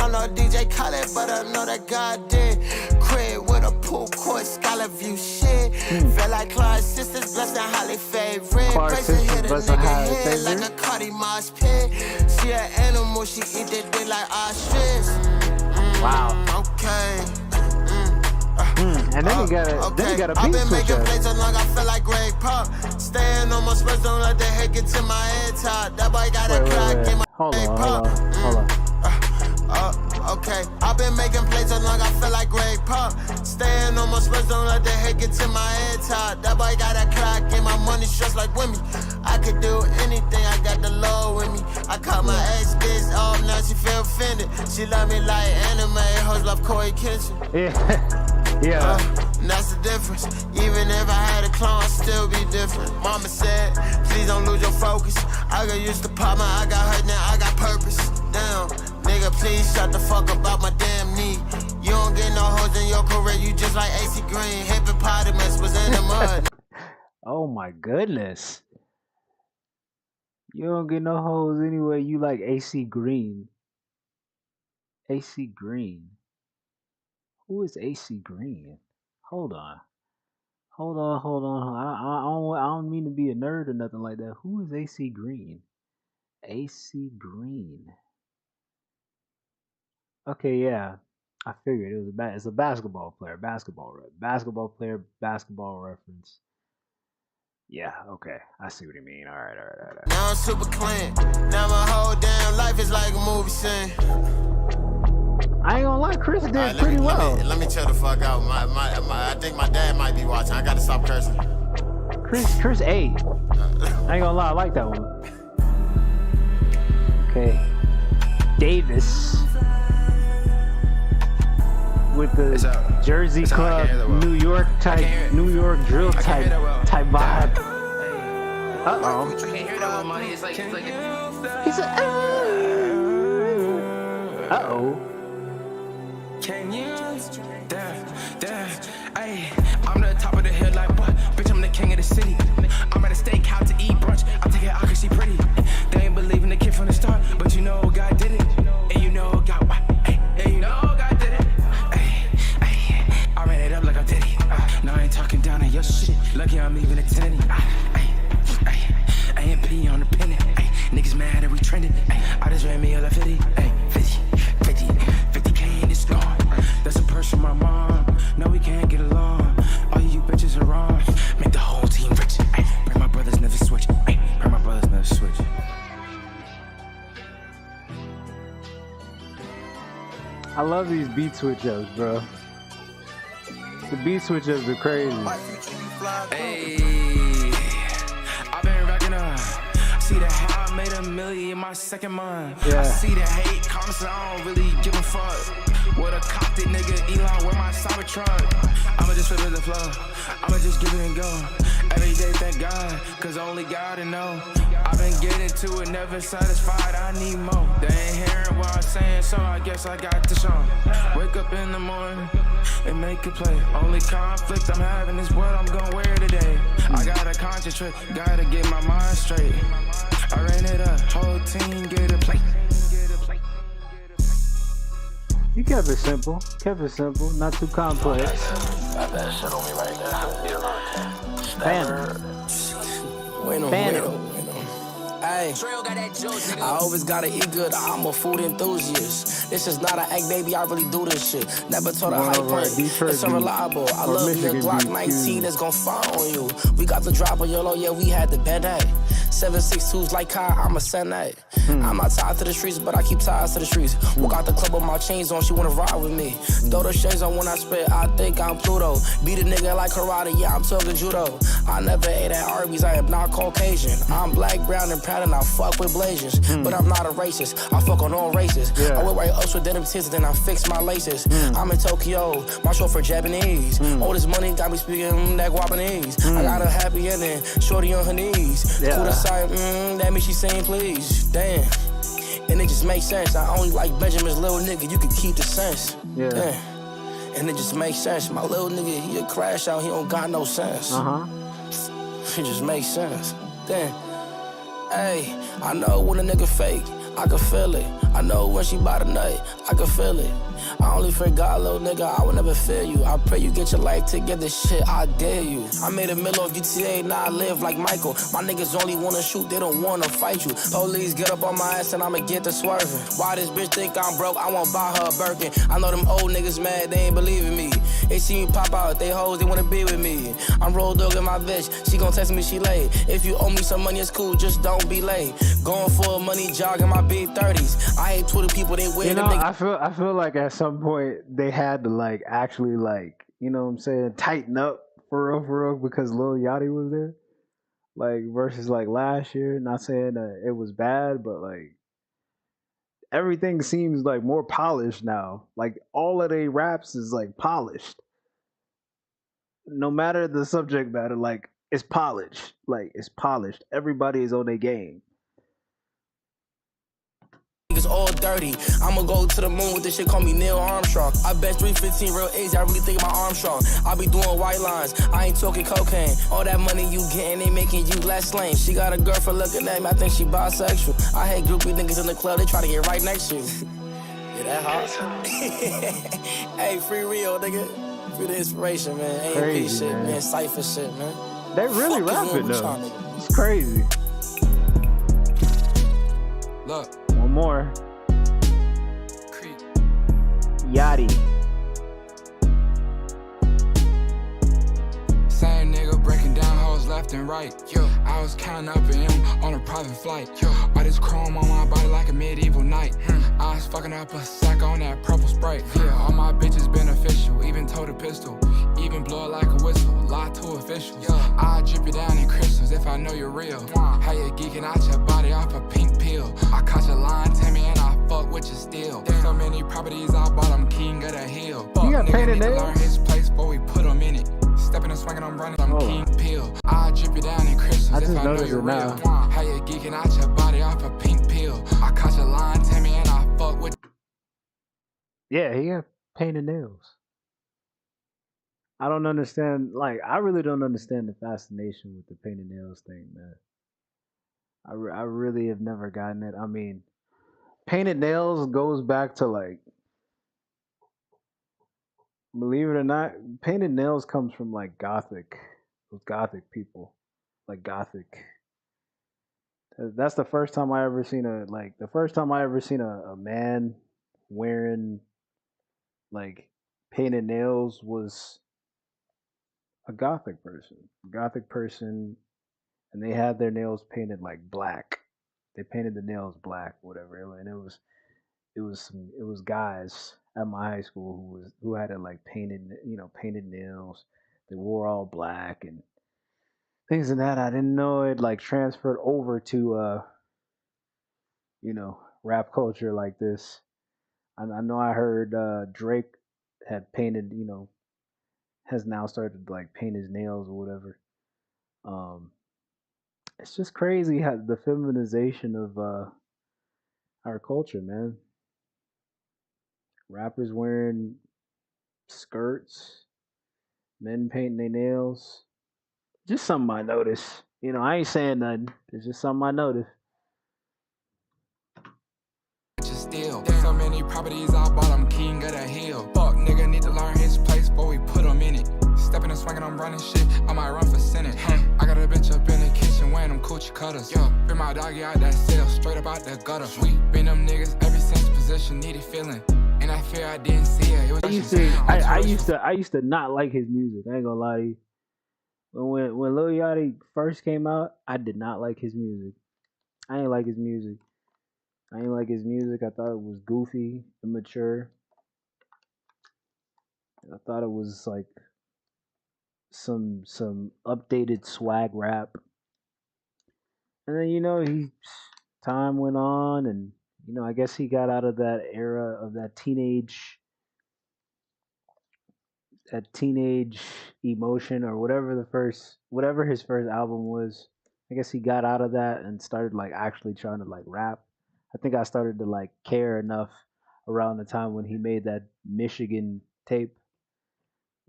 know DJ Khaled, but I know that God did. Crib with a pool court, scholar view shit. Felt like Claude's sisters, blessed and highly favorite. Claude's sisters, blessed and highly favorite. Like a Cardi Moss pit. She an animal, she eat that dick like ostrich. Wow. Okay. And then you got a I've beat been switch making up. plays so long I feel like Greg Pop. Staying on my spurs, don't let the head get to my head top. That boy got a clock in my Greg Pop. Hold on. Okay, I've been making plays so long I feel like Greg Pop. Staying on my spurs, don't let the head get to my head top. That boy got a clock in my money stressed like with me. I could do anything, I got the law with me. I caught my ex bitch off, now she feel offended. She love me like anime, hoes love Corey Kitchen. Yeah. That's the difference. Even if I had a clone, I'd still be different. Mama said, please don't lose your focus. I got used to pop, I got hurt, now I got purpose. Damn, nigga, please shut the fuck up about my damn knee. You don't get no hoes in your career, you just like AC Green. Hippopotamus was in the mud. Oh my goodness. You don't get no hoes anyway. You like AC Green. AC Green. Who is AC Green? Hold on. I don't mean to be a nerd or nothing like that. Who is AC Green? AC Green. Okay, yeah. I figured it was it's a basketball player. Basketball player, basketball reference. Yeah, okay. I see what you mean. All right. Now I'm super clean. Now my whole damn life is like a movie scene. I ain't gonna lie, Chris did pretty well. Let me chill the fuck out. I think my dad might be watching. I gotta stop cursing. Chris A. I ain't gonna lie, I like that one. Okay. Davis. With the Jersey Club, New York drill type vibe. Uh-oh. I can't hear that one, money. It's like He said, uh-oh. Can you? Ayy, I'm the top of the hill like what? Bitch, I'm the king of the city. I'm at a steakhouse to eat brunch. I'm taking out cause she pretty. They ain't believing the kid from the start, but you know God did it. And you know God what? And you know God did it. I ran it up like I'm Diddy. Now I ain't talking down on your shit. Lucky I'm leaving a tenny. AMP on the pennant. Niggas mad that we trending. I just ran me a 50. 50K in this scar. That's a purse from my mom. No, we can't get along. All you bitches are wrong. Make the whole team rich. Pray my brothers never switch. Pray my brothers never switch. I love these beat switch-ups, bro. The beat switch-ups are crazy. Hey, I've been racking up. See the how I made $1 million in my second month. Yeah. I see the hate comments, I don't really give a fuck. What a cocked nigga, Elon, where my Cybertruck. I'ma just flip it the flow. I'ma just give it and go. Every day, thank God, cause only God know. I've been getting to it, never satisfied, I need more. They ain't hearing what I'm saying, so I guess I got to show. Wake up in the morning and make a play. Only conflict I'm having is what I'm gonna wear today. I gotta concentrate, gotta get my mind straight. I ran it up, whole team get a plate. You kept it simple, not too complex. Got that shit on me right now. Phantom. Ay, I always gotta eat good, I'm a food enthusiast. This is not an act, baby, I really do this shit. Never told a hype point, it's unreliable. I love your Glock 19 that's gon' fall on you. We got the drop on YOLO, yeah, we had the bad night. 762s like Kai, I'm a Sunnight. I'm not tied to the streets, but I keep ties to the streets. Walk out the club with my chains on, she wanna ride with me. Throw the shades on when I spit, I think I'm Pluto. Beat a nigga like karate, yeah, I'm talking judo. I never ate at Arby's, I am not Caucasian. I'm black, brown, and proud, and I fuck with Blasians. But I'm not a racist, I fuck on all races. I wear white Oaks with denim tits, then I fix my laces. I'm in Tokyo, my chauffeur Japanese. All this money got me speaking that Guapanese. I got a happy ending, shorty on her knees. Cool aside, that means she saying please. Damn. And it just makes sense. I only like Benjamin's little nigga, you can keep the sense. Yeah. And it just makes sense. My little nigga, he a crash out, he don't got no sense. It just makes sense. Then, hey, I know when a nigga fake, I can feel it. I know when she bout a nut, I can feel it. I only forgot, little nigga, I would never feel you. I pray you get your life together, shit, I dare you. I made a middle of GTA, now I live like Michael. My niggas only wanna shoot, they don't wanna fight you. Police get up on my ass and I'ma get to swerving. Why this bitch think I'm broke, I won't buy her a Birkin. I know them old niggas mad, they ain't believing me. They see me pop out, they hoes, they wanna be with me. I'm road dog in my bitch, she gon' text me she late. If you owe me some money, it's cool, just don't be late. Going for a money jog in my big 30s. I hate Twitter people, they weird. You know, I feel like at some point they had to like actually like, you know what I'm saying, tighten up for real because Lil Yachty was there. Like versus like last year. Not saying that it was bad, but like everything seems like more polished now. Like all of their raps is like polished. No matter the subject matter, like it's polished. Like it's polished. Everybody is on their game. Niggas all dirty. I'ma go to the moon with this shit, call me Neil Armstrong. I bet 315 real easy, I really think my Armstrong. I be doing white lines, I ain't talking cocaine. All that money you getting, they making you less lame. She got a girlfriend looking at me, I think she bisexual. I hate groupie niggas in the club, they try to get right next to you. Yeah, that hot. Hey, free Rio, nigga. Free the inspiration, man. AMP shit, man. Cypher shit, man. They really rapping though. It's crazy. Look. One more. Yachty. Same nigga breaking down hoes left and right. Yo, I was counting up in him on a private flight. Yo, all this chrome on my body like a medieval knight. I was fucking up a sack on that purple Sprite. Yeah, all my bitches beneficial, even told a pistol. Even blow it like a whistle, lie to officials. I drip you down in crystals if I know you're real. How you geeking out your body off a pink pill. I caught your line, Tammy, and I fuck with you still. So many properties I bought, I'm king of the hill. Fuck, nigga need to learn his place before we put him in it. Stepping and swinging, I'm running, I'm king pill. I drip you down in crystals if I know you're real. How you geeking out your body off a pink pill. I caught your line, Tammy, and I fuck with. Yeah, he got painted nails. I don't understand, like, I really don't understand the fascination with the painted nails thing, man. I really have never gotten it. I mean, painted nails goes back to, like, believe it or not, painted nails comes from, like, gothic people. Like, gothic. That's the first time I ever seen a man wearing, like, painted nails was a gothic person, and they had their nails painted like black. They painted the nails black, whatever, and it was guys at my high school who had it like painted nails. They wore all black and things and that. I didn't know it like transferred over to rap culture like this. I know I heard Drake had painted, has now started to like paint his nails or whatever. It's just crazy how the feminization of our culture, man. Rappers wearing skirts, men painting their nails. Just something I noticed. I ain't saying nothing. It's just something I noticed. Still, so many properties I bought, I'm king of the hill. Fuck, nigga need to learn his place before we put him in it. Stepping and swinging, I'm running shit, I might run for Senate. I got a bitch up in the kitchen wearing them coochie cutters. Bring my doggy out that cell, straight up out the gutter. We been them niggas every since possession needed feeling. And I fear I didn't see it. I used to not like his music. I ain't gonna lie to you. When Lil Yachty first came out, I did not like his music. I ain't like his music. I thought it was goofy, immature. I thought it was like some updated swag rap. And then time went on, and I guess he got out of that era of that teenage emotion or whatever his first album was. I guess he got out of that and started like actually trying to like rap. I think I started to like care enough around the time when he made that Michigan tape,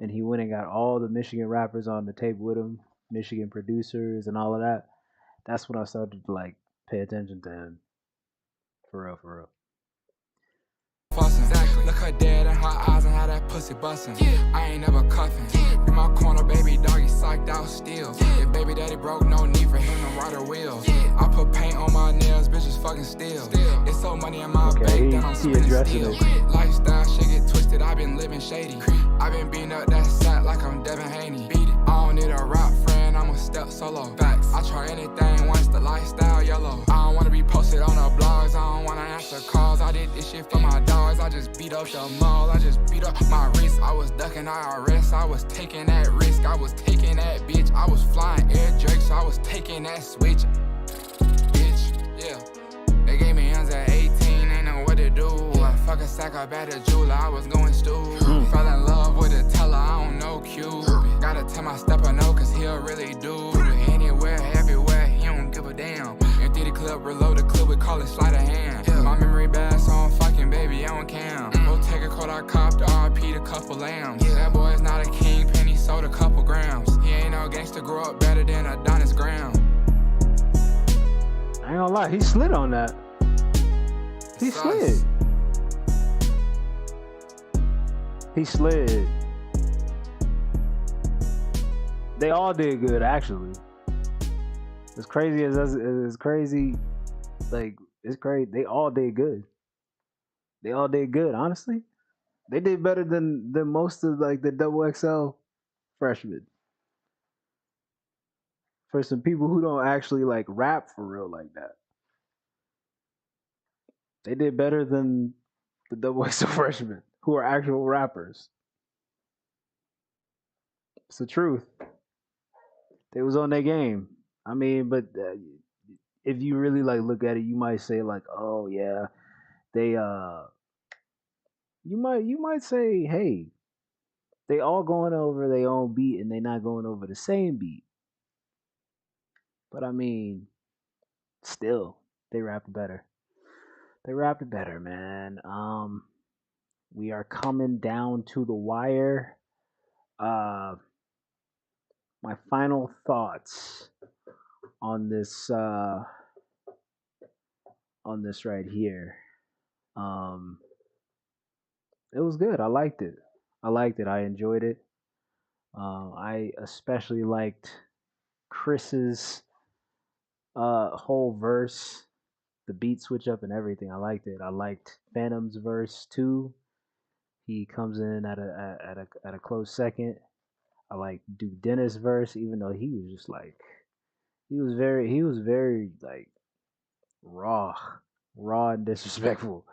and he went and got all the Michigan rappers on the tape with him, Michigan producers and all of that. That's when I started to like pay attention to him. For real, for real. Exactly. Look her dead in her eyes and how that pussy bustin'. I ain't never cuffin'. In my corner, baby doggy psyched out still. If baby daddy broke, no need for him to ride a wheel. I put paint on my nails, bitches fucking still. It's so money in my bank that I'm spending still. Lifestyle shit get twisted, I been living shady. I been beating up that sack like I'm Devin Haney. Beat it. I don't need a rap friend, I'm a step solo. Facts. I try anything once the lifestyle yellow. I don't wanna be posted on the blogs, I don't wanna answer calls. I did this shit for my dogs, I just beat up the mall. I just beat up my wrist, I was ducking IRS. I was taking that risk, I was taking that bitch. I was flying air drakes, I was taking that switch. Bitch, yeah. They gave me hands at 18, ain't know what to do. I fuck a sack up at a jeweler, I was going stupid. Fell in love with a teller, I don't know Q. Gotta tell my stepper no, cause he'll really do. Anywhere, everywhere, he don't give a damn. Empty the clip, reload the clip, we call it sleight of hand. My memory bad, so I'm fucking baby, I don't cam. Go take a quote, I copped RP to couple lambs. That boy's not a king, penny sold a couple grams. He ain't no gangster, grow up better than Adonis Graham. I ain't gonna lie, he slid on that. He slid. He slid. They all did good, actually. As crazy as crazy, like it's crazy. They all did good. They all did good, honestly. They did better than most of like the double XL freshmen. For some people who don't actually like rap for real like that. They did better than the double XL freshmen who are actual rappers. It's the truth. They was on their game. I mean, but if you really like look at it, you might say like, oh yeah, they you might say, hey, they all going over their own beat and they not going over the same beat. But I mean, still, they rapped better. They rapped better, man. We are coming down to the wire. My final thoughts on this right here. It was good. I liked it. I enjoyed it. I especially liked Chris's whole verse, the beat switch up and everything. I liked it. I liked Phantom's verse too. He comes in at a close second. I like Duke Dennis' verse, even though he was just like he was very like raw and disrespectful.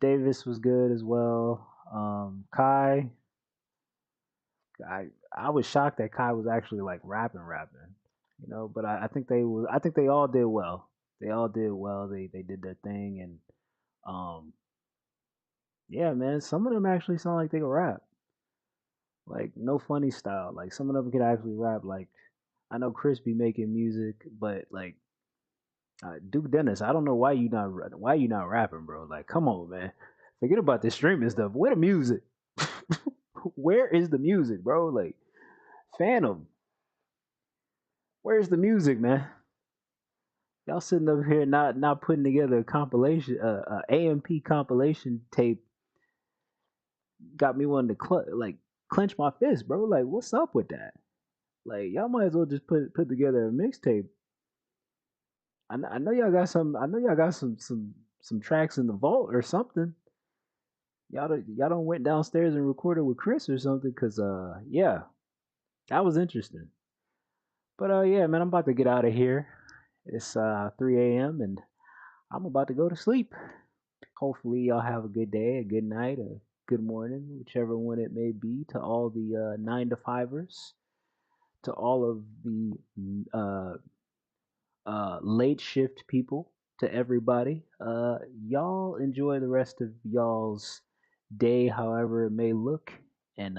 Davis was good as well. Kai, I was shocked that Kai was actually like rapping, you know. But I think they all did well. They all did well. They did their thing, and yeah, man. Some of them actually sound like they could rap. Like no funny style. Like some of them could actually rap. Like I know Chris be making music, but like Duke Dennis, I don't know why you not rapping, bro. Like come on, man. Forget about this streaming stuff. Where the music? Where is the music, bro? Like Phantom. Where's the music, man? Y'all sitting up here not putting together a compilation, AMP compilation tape. Got me wanting to clench my fist, bro. Like, what's up with that? Like, y'all might as well just put together a mixtape. I know y'all got some. I know y'all got some tracks in the vault or something. Y'all don't went downstairs and recorded with Chris or something. Cause yeah, that was interesting. But yeah, man, I'm about to get out of here. It's 3 a.m. and I'm about to go to sleep. Hopefully, y'all have a good day, a good night, a good morning, whichever one it may be. To all the 9 to 5ers, to all of the late shift people, to everybody. Y'all enjoy the rest of y'all's day, however it may look, and